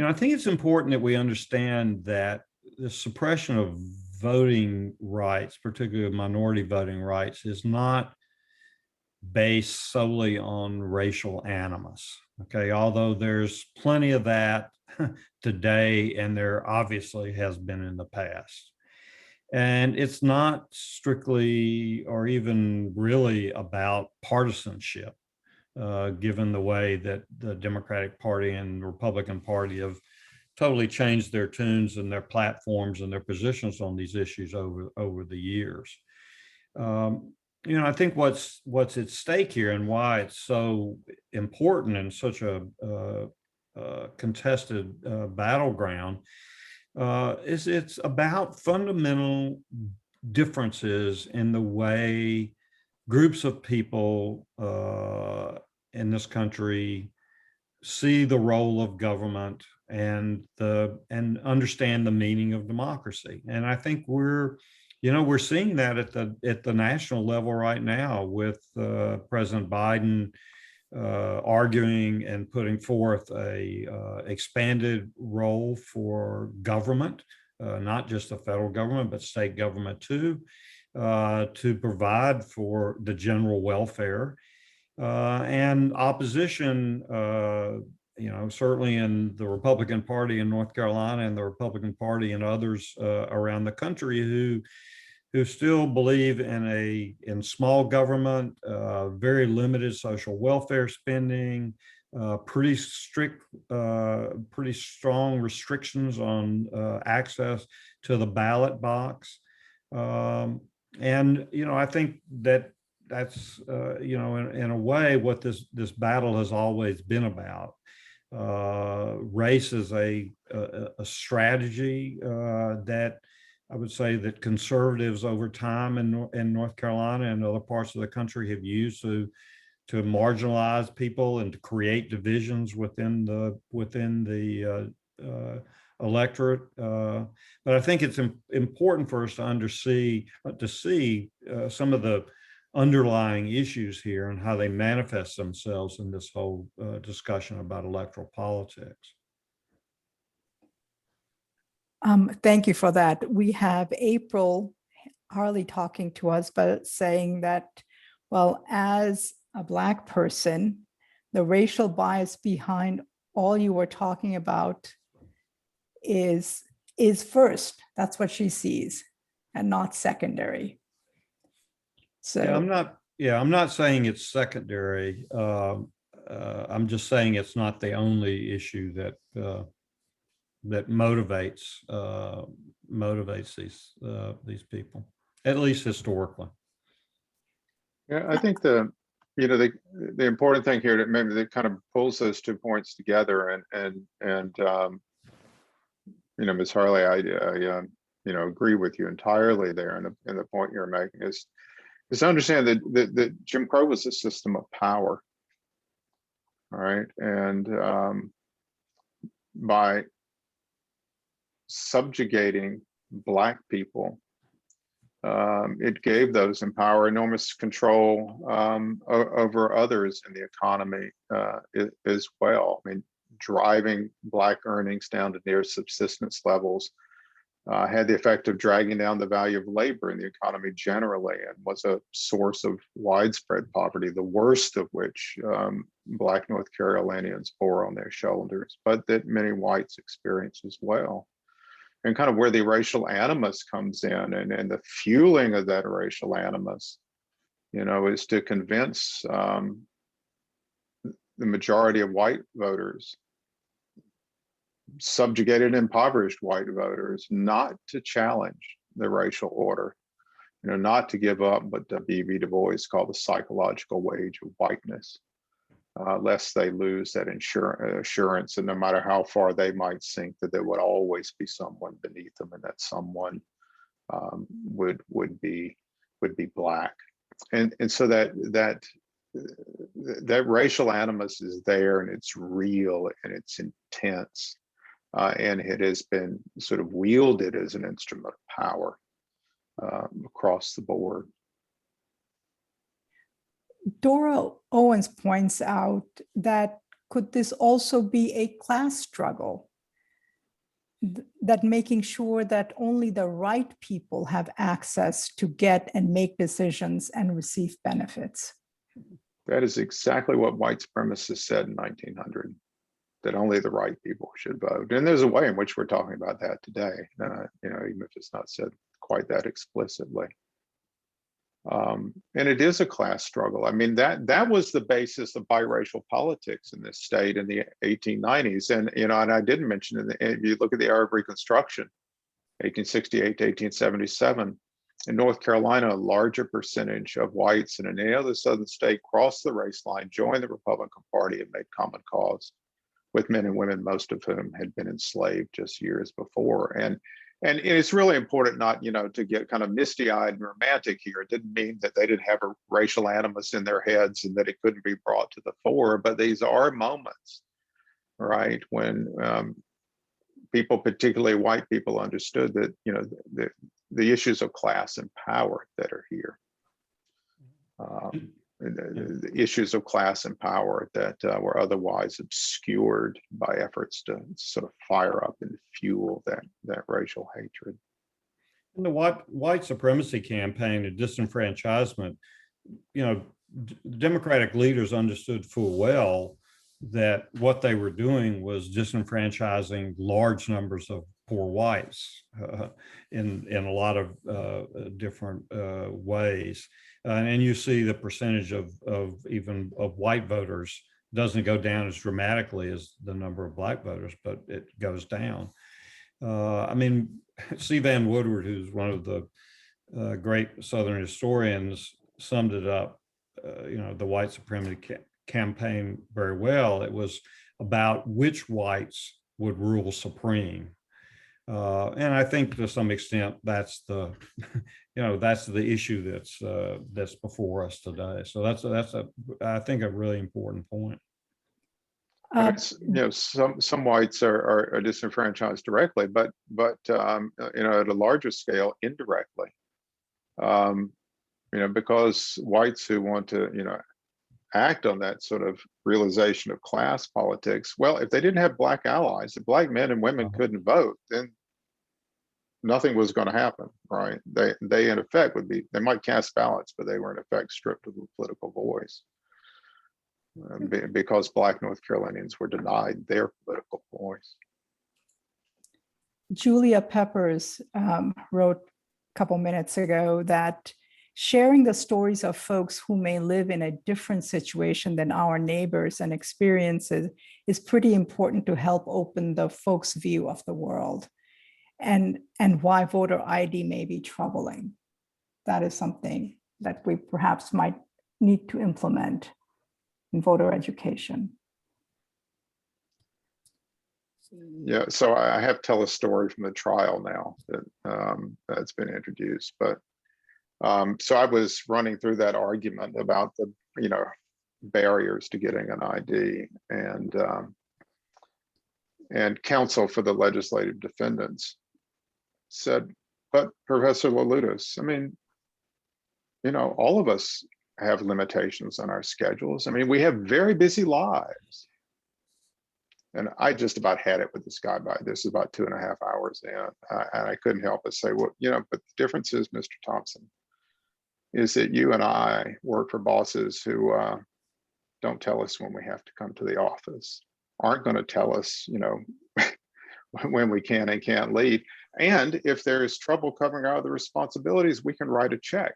I think it's important that we understand that the suppression of voting rights, particularly minority voting rights, is not based solely on racial animus. Okay, although there's plenty of that today, and there obviously has been in the past. And it's not strictly or even really about partisanship, given the way that the Democratic Party and the Republican Party have totally changed their tunes and their platforms and their positions on these issues over the years. I think what's at stake here and why it's so important and such a contested battleground is it's about fundamental differences in the way groups of people in this country see the role of government and understand the meaning of democracy. And I think we're seeing that at the national level right now with President Biden arguing and putting forth a expanded role for government, not just the federal government, but state government too, to provide for the general welfare. And opposition, certainly in the Republican Party in North Carolina and the Republican Party and others around the country who still believe in small government, very limited social welfare spending, pretty strong restrictions on access to the ballot box. I think that's in a way what this battle has always been about. Race is a strategy that I would say that conservatives over time in North Carolina and other parts of the country have used to marginalize people and to create divisions within the electorate. But I think it's important for us to see some of the underlying issues here and how they manifest themselves in this whole discussion about electoral politics. Thank you for that. We have April Harley talking to us, but saying that, well, as a Black person, the racial bias behind all you were talking about is first. That's what she sees, and not secondary. So I'm not saying it's secondary. I'm just saying it's not the only issue that motivates these people, at least historically. Yeah, I think the important thing here that maybe that kind of pulls those 2 points together, and Ms. Harley, I agree with you entirely there, and the point you're making is, is understand that Jim Crow was a system of power. All right. And by subjugating Black people, it gave those in power enormous control over others in the economy as well. I mean, driving Black earnings down to near subsistence levels had the effect of dragging down the value of labor in the economy generally, and was a source of widespread poverty, the worst of which Black North Carolinians bore on their shoulders, but that many whites experience as well. And kind of where the racial animus comes in, and the fueling of that racial animus, you know, is to convince the majority of white voters, subjugated, impoverished white voters, not to challenge the racial order, you know, not to give up what W.B. Du Bois called the psychological wage of whiteness, lest they lose that assurance, and no matter how far they might sink, that there would always be someone beneath them, and that someone would be Black, and so that racial animus is there, and it's real, and it's intense, and it has been sort of wielded as an instrument of power across the board. Dora Owens points out that could this also be a class struggle? That making sure that only the right people have access to get and make decisions and receive benefits. That is exactly what white supremacists said in 1900, that only the right people should vote. And there's a way in which we're talking about that today, you know, even if it's not said quite that explicitly. And it is a class struggle. I mean, that was the basis of biracial politics in this state in the 1890s. And, you know, and I didn't mention, if you look at the Arab Reconstruction, 1868 to 1877, in North Carolina, a larger percentage of whites than in any other southern state crossed the race line, joined the Republican Party, and made common cause with men and women, most of whom had been enslaved just years before. And it's really important not, you know, to get kind of misty-eyed and romantic here. It didn't mean that they didn't have a racial animus in their heads and that it couldn't be brought to the fore, but these are moments, right, when people, particularly white people, understood that, you know, the issues of class and power that are here. The issues of class and power that were otherwise obscured by efforts to sort of fire up and fuel that racial hatred. In the white supremacy campaign and disenfranchisement, you know, Democratic leaders understood full well that what they were doing was disenfranchising large numbers of poor whites in a lot of different ways. And you see the percentage of white voters doesn't go down as dramatically as the number of Black voters, but it goes down. I mean, C. Van Woodward, who's one of the great Southern historians, summed it up, you know, the white supremacy campaign very well. It was about which whites would rule supreme. And I think to some extent that's the, you know, that's the issue that's before us today. So that's I think a really important point. You know, some whites are disenfranchised directly, but you know, at a larger scale, indirectly. You know, because whites who want to, you know, act on that sort of realization of class politics, well, if they didn't have Black allies, if Black men and women couldn't vote, then nothing was going to happen, right? They in effect would be, they might cast ballots, but they were in effect stripped of a political voice because Black North Carolinians were denied their political voice. Julia Peppers wrote a couple minutes ago that sharing the stories of folks who may live in a different situation than our neighbors and experiences is pretty important to help open the folks' view of the world, and why voter ID may be troubling. That is something that we perhaps might need to implement in voter education. Yeah, so I have to tell a story from the trial now that that's been introduced, but So I was running through that argument about the, barriers to getting an ID, and counsel for the legislative defendants said, but Professor Leloudis, I mean, all of us have limitations on our schedules. I mean, we have very busy lives. And I just about had it with this guy by this is about 2.5 hours in. And I couldn't help but say, well, but the difference is, Mr. Thompson, is that you and I work for bosses who don't tell us when we have to come to the office, aren't going to tell us, when we can and can't leave. And if there's trouble covering out the responsibilities, we can write a check.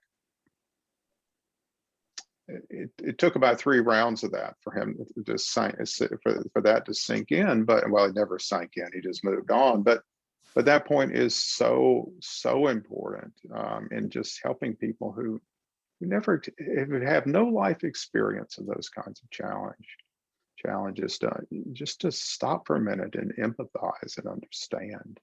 It took about 3 rounds of that for him to for that to sink in, but well, it never sank in. He just moved on. But that point is so important in just helping people who never have no life experience of those kinds of challenges. Just to stop for a minute and empathize and understand.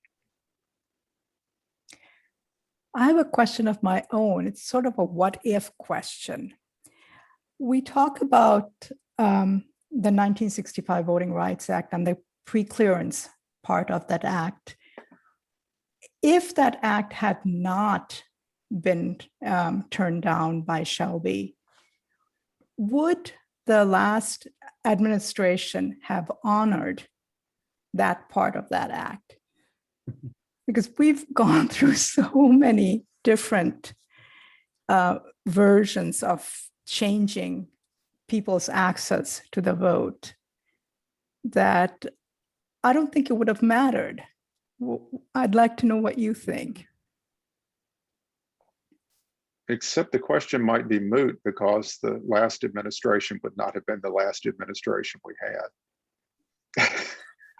I have a question of my own. It's sort of a what if question. We talk about the 1965 Voting Rights Act and the pre-clearance part of that act. If that act had not been turned down by Shelby, would the last administration have honored that part of that act? Because we've gone through so many different versions of changing people's access to the vote that I don't think it would have mattered. I'd like to know what you think. Except the question might be moot because the last administration would not have been the last administration we had.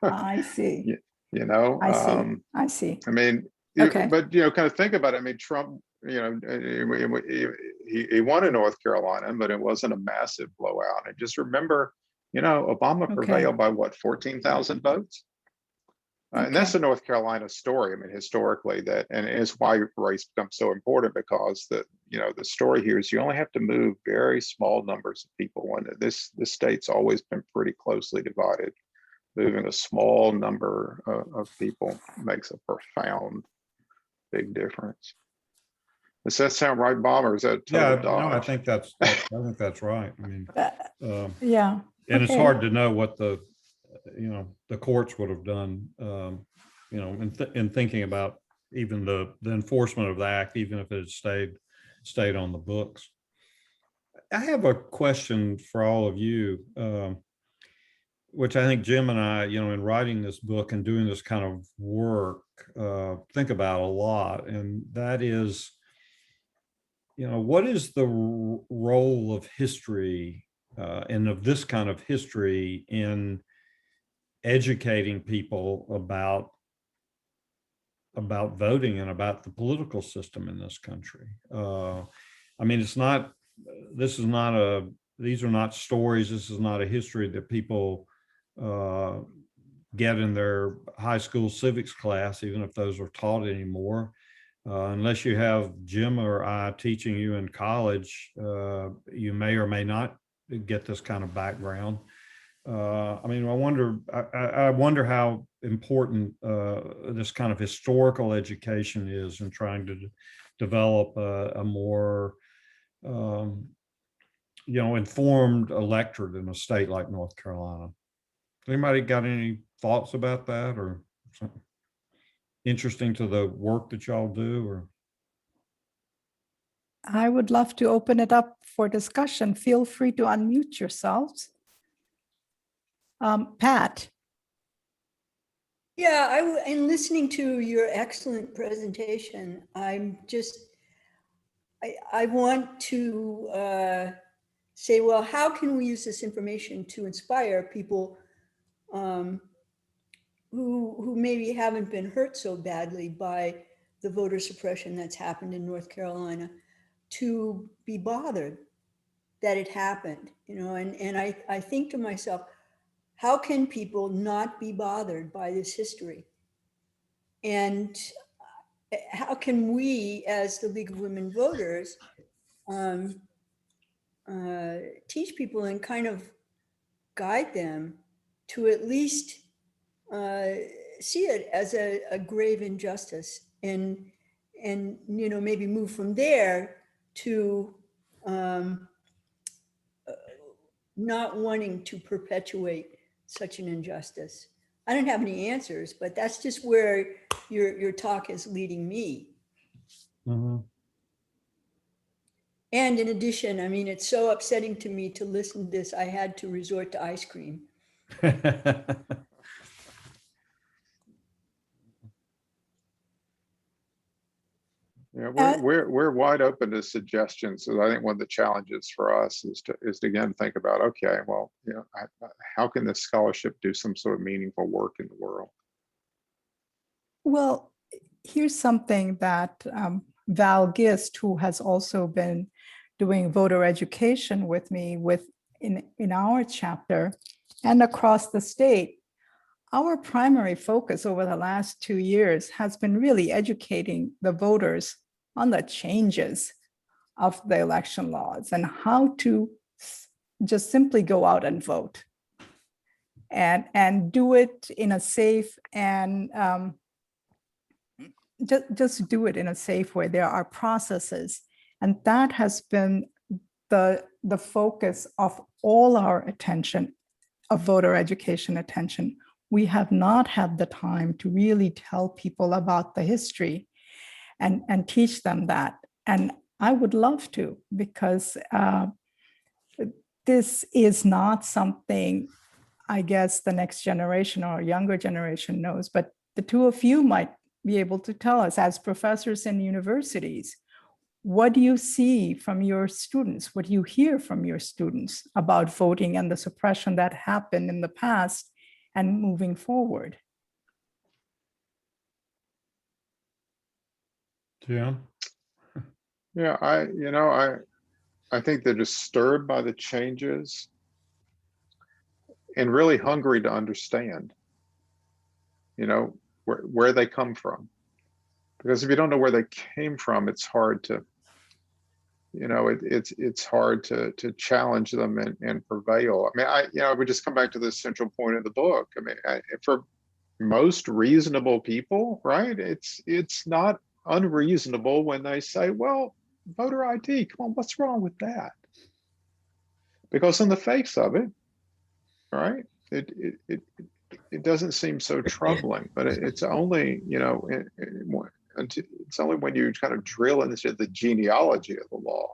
I see. I see. I mean, okay. But kind of think about it. I mean, Trump, he won in North Carolina, but it wasn't a massive blowout. And just remember, Obama prevailed by what, 14,000 votes? And that's the North Carolina story. I mean, historically, and it's why race becomes so important, because the story here is you only have to move very small numbers of people. And this state's always been pretty closely divided. Moving a small number of people makes a profound, big difference. Does that sound right, Bob, or is that total dodge? No, I think that's right. I mean, yeah. And it's hard to know what the courts would have done, in thinking about even the enforcement of the act, even if it had stayed on the books. I have a question for all of you, which I think Jim and I, in writing this book and doing this kind of work, think about a lot. And that is, what is the role of history and of this kind of history in educating people about voting and about the political system in this country? I mean, these are not stories. This is not a history that people get in their high school civics class, even if those are taught anymore. Unless you have Jim or I teaching you in college, you may or may not get this kind of background. I mean, I wonder how important this kind of historical education is in trying to develop a more informed electorate in a state like North Carolina. Anybody got any thoughts about that, or something interesting to the work that y'all do? Or I would love to open it up for discussion. Feel free to unmute yourselves. Pat. Yeah, in listening to your excellent presentation, I want to say, well, how can we use this information to inspire people who maybe haven't been hurt so badly by the voter suppression that's happened in North Carolina to be bothered that it happened, and I think to myself, how can people not be bothered by this history? And how can we, as the League of Women Voters, teach people and kind of guide them to at least see it as a grave injustice, and maybe move from there to not wanting to perpetuate such an injustice. I don't have any answers, but that's just where your talk is leading me. Mhm. And in addition, I mean, it's so upsetting to me to listen to this, I had to resort to ice cream. Yeah, Uh, we're wide open to suggestions. So I think one of the challenges for us is to again think about, okay, well, how can this scholarship do some sort of meaningful work in the world? Well, here's something that Val Gist, who has also been doing voter education with me in our chapter and across the state. Our primary focus over the last 2 years has been really educating the voters on the changes of the election laws and how to just simply go out and vote and do it in a safe and just do it in a safe way. There are processes, and that has been the focus of all our attention, of voter education attention. We have not had the time to really tell people about the history and teach them that. And I would love to, because this is not something I guess the next generation or younger generation knows, but the two of you might be able to tell us as professors in universities, what do you see from your students? What do you hear from your students about voting and the suppression that happened in the past and moving forward? Yeah. Yeah, I think they're disturbed by the changes and really hungry to understand, where they come from. Because if you don't know where they came from, it's hard to, it's hard to challenge them and prevail. I mean, I would just come back to the central point of the book. I mean, for most reasonable people, right? It's not unreasonable when they say, well, voter ID, come on, what's wrong with that? Because in the face of it, right, it doesn't seem so troubling, but it's only, it's only when you kind of drill into the genealogy of the law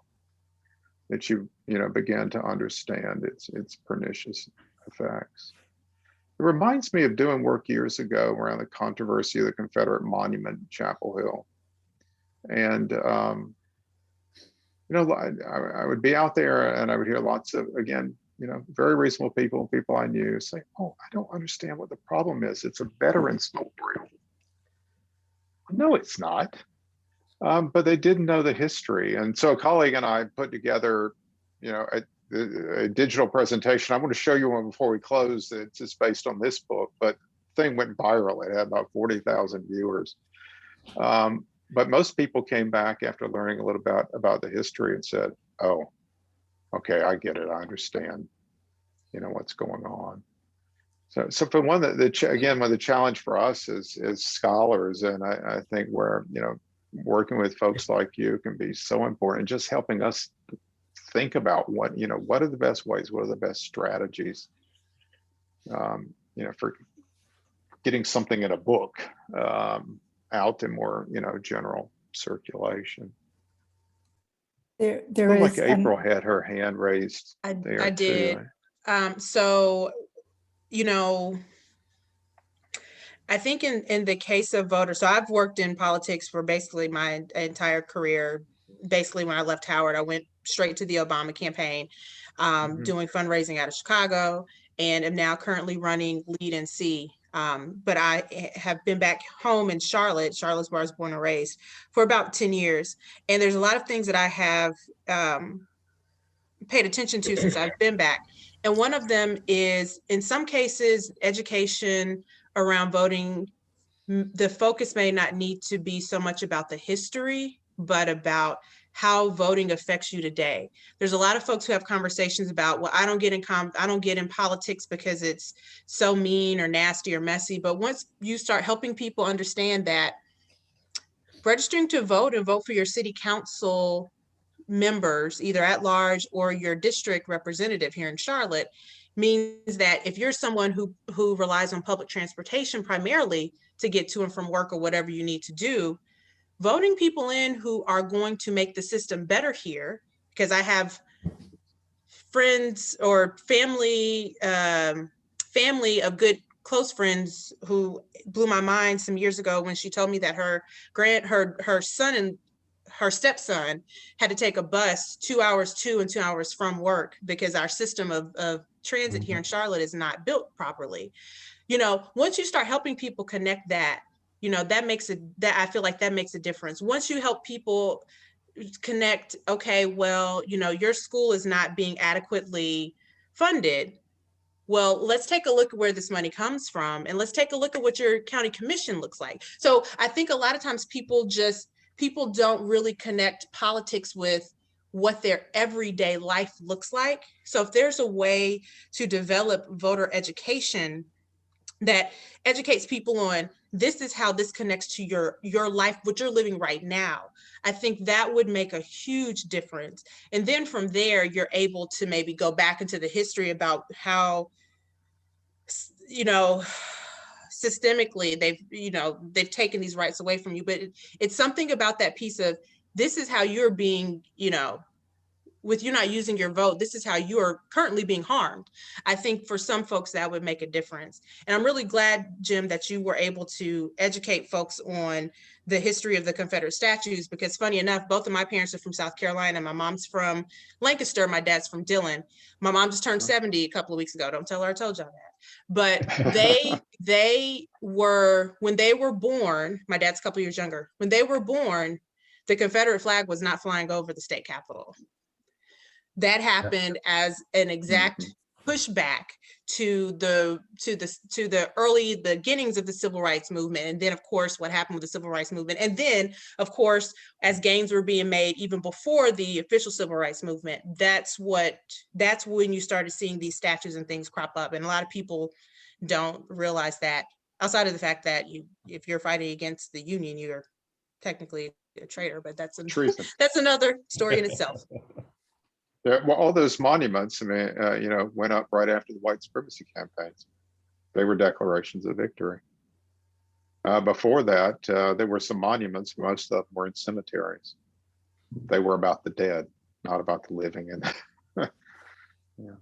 that you begin to understand its pernicious effects. It reminds me of doing work years ago around the controversy of the Confederate monument in Chapel Hill. And, I would be out there and I would hear lots of, again, very reasonable people I knew say, oh, I don't understand what the problem is. It's a veterans memorial. No, it's not. But they didn't know the history. And so a colleague and I put together, a digital presentation. I want to show you one before we close. It's just based on this book, but the thing went viral. It had about 40,000 viewers. But most people came back after learning a little about the history and said, oh, okay, I get it. I understand, what's going on. So for one, again, the challenge for us is scholars, and I think where, working with folks like you can be so important, just helping us think about what are the best ways, what are the best strategies, for getting something in a book out in more, general circulation. There Looked is like April had her hand raised. I did. Too. So, I think in the case of voters, so I've worked in politics for basically my entire career. Basically, when I left Howard, I went straight to the Obama campaign, doing fundraising out of Chicago, and am now currently running Lead NC. But I have been back home in Charlotte where I was born and raised, for about 10 years. And there's a lot of things that I have paid attention to since I've been back. And one of them is, in some cases, education around voting the focus may not need to be so much about the history, but about how voting affects you today. There's a lot of folks who have conversations about, well, I don't get in politics because it's so mean or nasty or messy. But once you start helping people understand that registering to vote and vote for your city council members, either at large or your district representative here in Charlotte, means that if you're someone who relies on public transportation primarily to get to and from work or whatever you need to do, voting people in who are going to make the system better here, because I have friends or family of good close friends who blew my mind some years ago when she told me that her son and her stepson had to take a bus 2 hours to and 2 hours from work because our system of transit here in Charlotte is not built properly. Once you start helping people connect that, I feel like that makes a difference. Once you help people connect, okay, well, your school is not being adequately funded. Well, let's take a look at where this money comes from, and let's take a look at what your county commission looks like. So I think a lot of times people don't really connect politics with what their everyday life looks like. So if there's a way to develop voter education that educates people on, this is how this connects to your life, what you're living right now, I think that would make a huge difference. And then from there, you're able to maybe go back into the history about how, systemically they've taken these rights away from you. But it's something about that piece of, this is how you're being, with you not using your vote, this is how you are currently being harmed. I think for some folks that would make a difference. And I'm really glad, Jim, that you were able to educate folks on the history of the Confederate statues, because funny enough, both of my parents are from South Carolina. My mom's from Lancaster, my dad's from Dillon. My mom just turned 70 a couple of weeks ago. Don't tell her I told y'all that. But they were, when they were born, my dad's a couple years younger, when they were born, the Confederate flag was not flying over the state capitol. That happened as an exact pushback to the early beginnings of the civil rights movement. And then, of course, what happened with the civil rights movement. And then, of course, as gains were being made even before the official civil rights movement, that's when you started seeing these statues and things crop up. And a lot of people don't realize that, outside of the fact that if you're fighting against the Union, you're technically a traitor, but that's another story in itself. Yeah, well, all those monuments, went up right after the white supremacy campaigns. They were declarations of victory. Before that, there were some monuments. Most of them were in cemeteries. They were about the dead, not about the living. And yeah.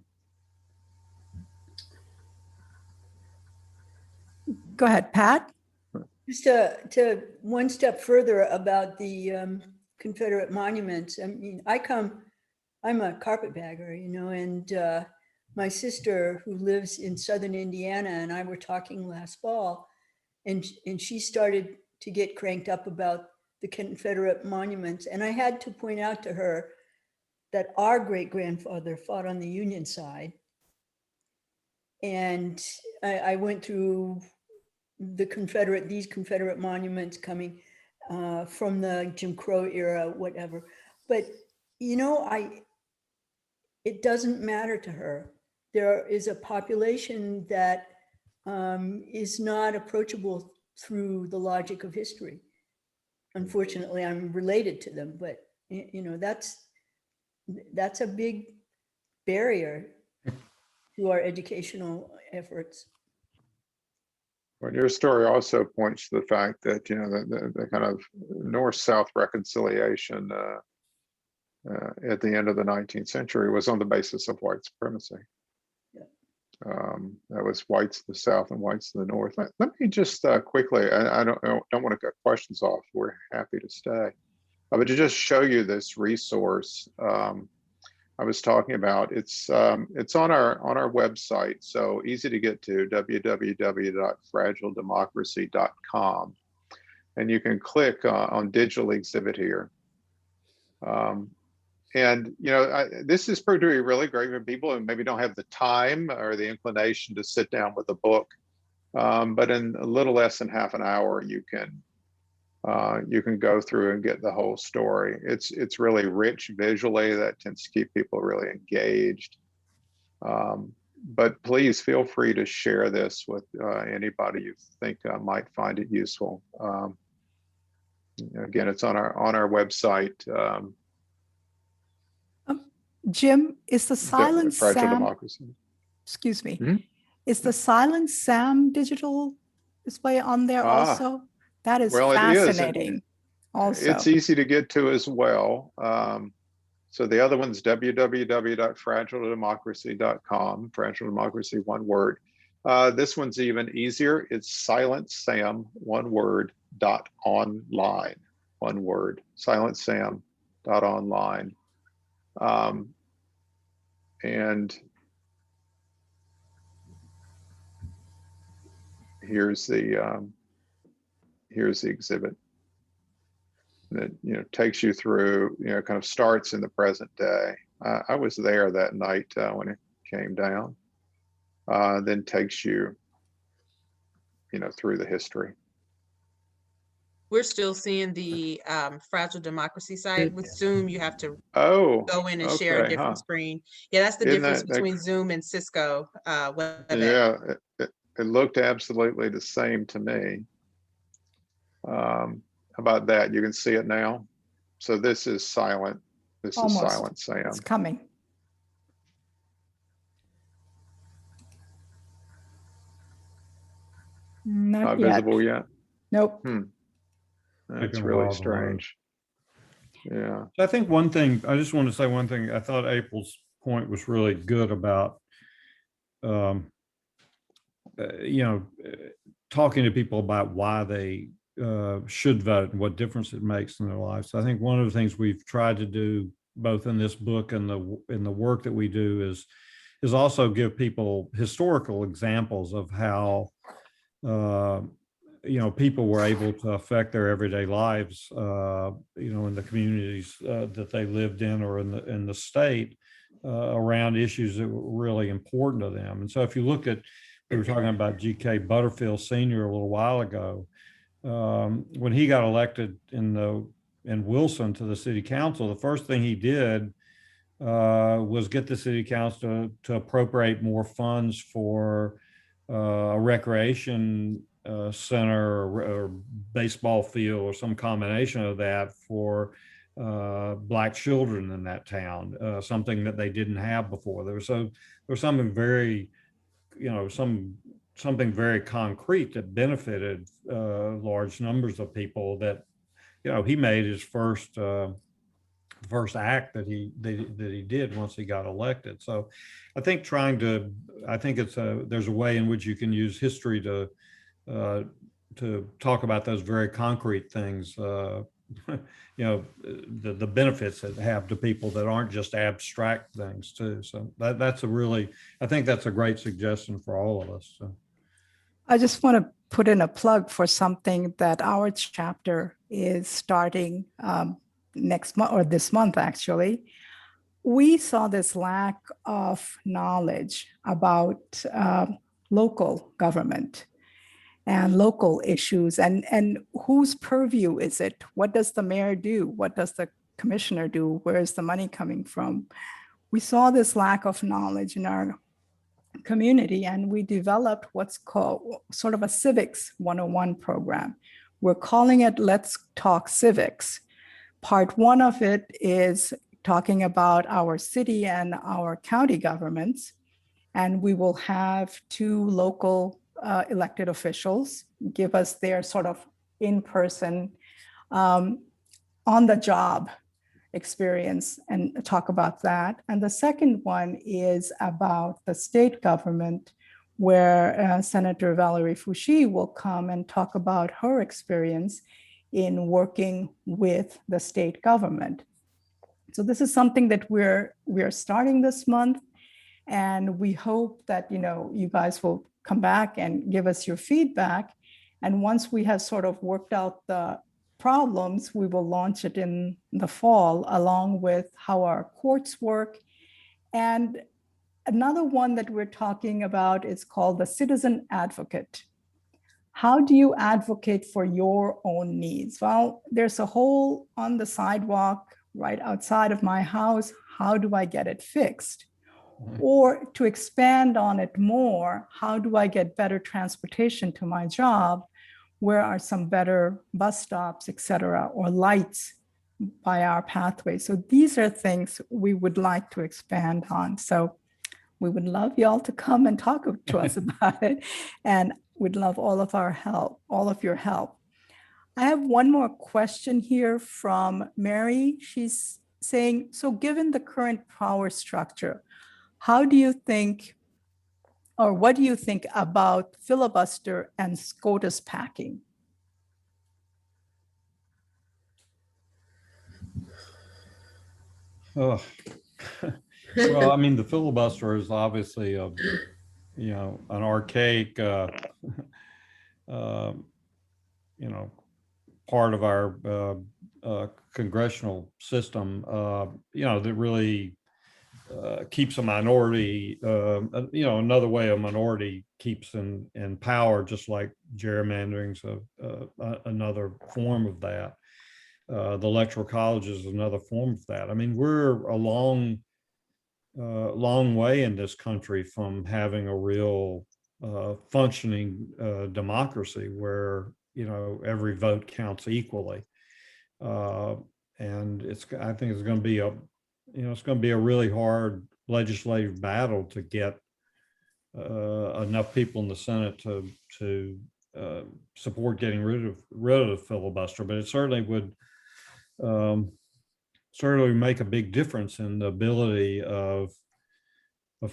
Go ahead, Pat. Just to one step further about the Confederate monuments. I mean, I'm a carpetbagger, and my sister, who lives in southern Indiana, and I were talking last fall, and she started to get cranked up about the Confederate monuments. And I had to point out to her that our great-grandfather fought on the Union side. And I went through these Confederate monuments coming from the Jim Crow era, whatever. But, it doesn't matter to her. There is a population that is not approachable through the logic of history. Unfortunately, I'm related to them, but that's a big barrier to our educational efforts. Well, your story also points to the fact that the kind of north-south reconciliation at the end of the 19th century was on the basis of white supremacy. Yeah. That was whites to the south and whites to the north. Let me just quickly, I don't want to cut questions off. We're happy to stay. But to just show you this resource I was talking about, it's on our website, so easy to get to, www.fragiledemocracy.com, and you can click on digital exhibit here. This has proved to be really great for people who maybe don't have the time or the inclination to sit down with a book But in a little less than half an hour, you can go through and get the whole story. It's really rich visually. That tends to keep people really engaged. But please feel free to share this with anybody you think might find it useful. Again, it's on our website. Jim, is the Silent Fragile Sam, Democracy. excuse me, Mhm. is the Silent Sam digital display on there also? That is well, it is. fascinating. Also, It's easy to get to as well. So the other one's www.fragiledemocracy.com, Fragile Democracy, one word. This one's even easier. It's Silent Sam, one word, .online, one word, silentsam.online. And here's the exhibit that takes you through, kind of starts in the present day. I was there that night when it came down. Then takes you, through the history. We're still seeing the Fragile Democracy site. With Zoom, you have to go in and share a Okay, different screen. Yeah, that's the Isn't difference that- between Zoom and Cisco WebEx. Yeah, it looked absolutely the same to me. How about that? You can see it now. So this is silent. This Almost. is Silent Sam. it's coming. Not Not yet. visible yet. Nope. That's Taking a really while to load. strange. Yeah. I think one thing, I just want to say one thing, I thought April's point was really good about, talking to people about why they should vote and what difference it makes in their lives. So I think one of the things we've tried to do both in this book and in the work that we do is also give people historical examples of how people were able to affect their everyday lives, in the communities that they lived in or in the state around issues that were really important to them. And so if you look at, we were talking about G.K. Butterfield Sr. a little while ago, when he got elected in Wilson to the city council, the first thing he did was get the city council to appropriate more funds for a recreation center or baseball field or some combination of that for Black children in that town, something that they didn't have before. There was something very, something very concrete that benefited large numbers of people that, he made his first act that he did once he got elected. So I think there's a way in which you can use history to talk about those very concrete things, the benefits that have to people that aren't just abstract things too. So I think that's a great suggestion for all of us. So. I just want to put in a plug for something that our chapter is starting next month, or this month actually. We saw this lack of knowledge about local government and local issues and whose purview is it? What does the mayor do? What does the commissioner do? Where is the money coming from? We saw this lack of knowledge in our community, and we developed what's called sort of a Civics 101 program. We're calling it Let's Talk Civics. Part one of it is talking about our city and our county governments, and we will have 2 local elected officials give us their sort of in-person, on-the-job experience and talk about that. And the second one is about the state government, where Senator Valerie Fouché will come and talk about her experience in working with the state government. So this is something that we're starting this month, and we hope that you guys will come back and give us your feedback. And once we have sort of worked out the problems, we will launch it in the fall, along with how our courts work. And another one that we're talking about is called the Citizen Advocate How do you advocate for your own needs? Well, there's a hole on the sidewalk right outside of my house. How do I get it fixed? Or to expand on it more, how do I get better transportation to my job? Where are some better bus stops, et cetera, or lights by our pathway? So these are things we would like to expand on. So we would love y'all to come and talk to us about it. And we'd love all of our help, all of your help. I have one more question here from Mary. She's saying, so given the current power structure, how do you think, or what do you think about filibuster and Scotus packing? Oh. Well, I mean, the filibuster is obviously a, an archaic, part of our congressional system, that really keeps a minority, another way a minority keeps in power, just like gerrymandering's another form of that. The electoral college is another form of that. I mean, we're a long way in this country from having a real functioning democracy where, every vote counts equally. And I think it's going to be a really hard legislative battle to get enough people in the Senate to support getting rid of the filibuster, but it certainly would make a big difference in the ability of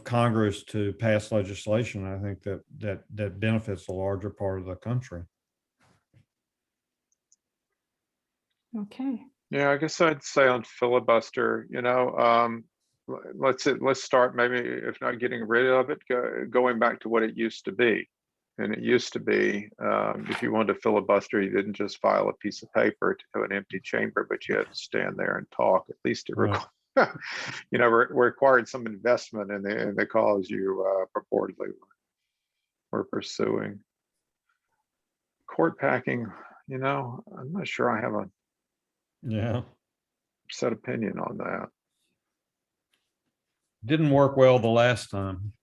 Congress to pass legislation. I think that benefits the larger part of the country. Okay. Yeah, I guess I'd say on filibuster, let's start maybe, if not getting rid of it, going back to what it used to be. And it used to be, if you wanted to filibuster, you didn't just file a piece of paper to an empty chamber, but you had to stand there and talk. At least it required some investment in the cause you purportedly were pursuing. Court packing, I'm not sure I have a set opinion on that. Didn't work well the last time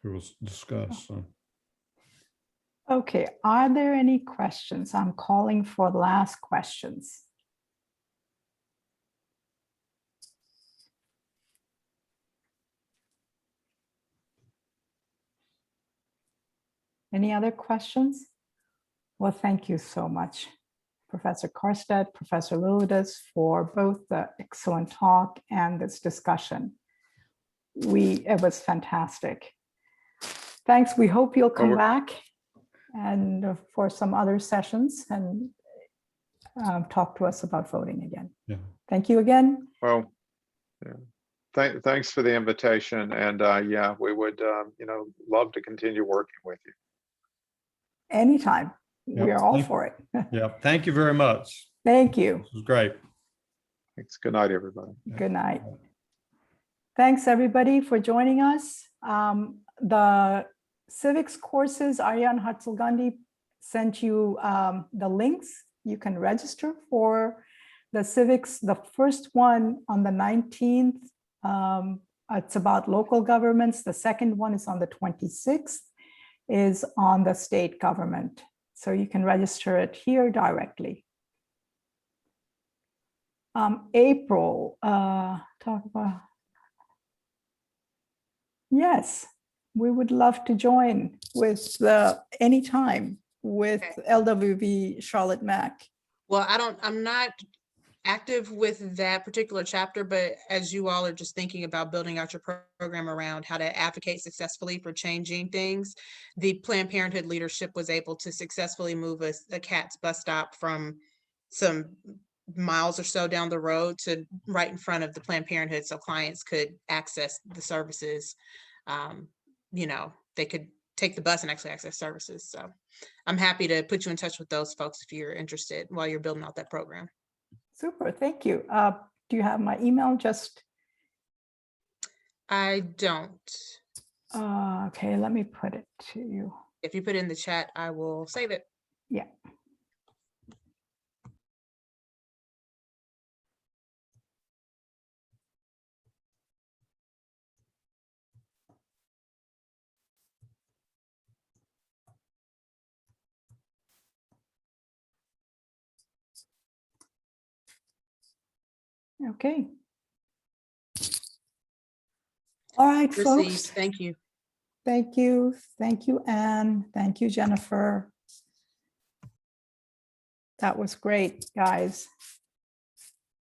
it was discussed. So. Okay, are there any questions? I'm calling for last questions. Any other questions? Well, thank you so much, Professor Carstad, Professor Leloudis, for both the excellent talk and this discussion. It was fantastic. Thanks. We hope you'll come back and for some other sessions and talk to us about voting again. Yeah. Thank you again. Well, yeah. Thanks for the invitation. And we would, love to continue working with you. Anytime. Yep. We are all for it. Yeah. Thank you very much. Thank you. This was great. Thanks. Good night, everybody. Good night. Thanks, everybody, for joining us. The civics courses, Aryan Hatzelgandhi sent you the links. You can register for the civics. The first one on the 19th, it's about local governments. The second one is on the 26th, is on the state government. So you can register it here directly. April, talk about, yes, we would love to join with anytime with LWV Charlotte Mack. Well, I'm not active with that particular chapter, but as you all are just thinking about building out your program around how to advocate successfully for changing things, the Planned Parenthood leadership was able to successfully move a CATS bus stop from some miles or so down the road to right in front of the Planned Parenthood, so clients could access the services. They could take the bus and actually access services. So I'm happy to put you in touch with those folks if you're interested while you're building out that program. Super, thank you. Do you have my email? I don't. Okay, let me put it to you. If you put it in the chat, I will save it. Yeah. Okay. All right, Received. folks. Thank you. Thank you. Thank you, Anne. Thank you, Jennifer. That was great, guys.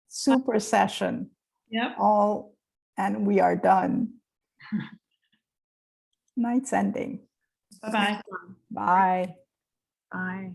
Super session. Yep. And we are done. Night's ending. Bye-bye. Bye. Bye.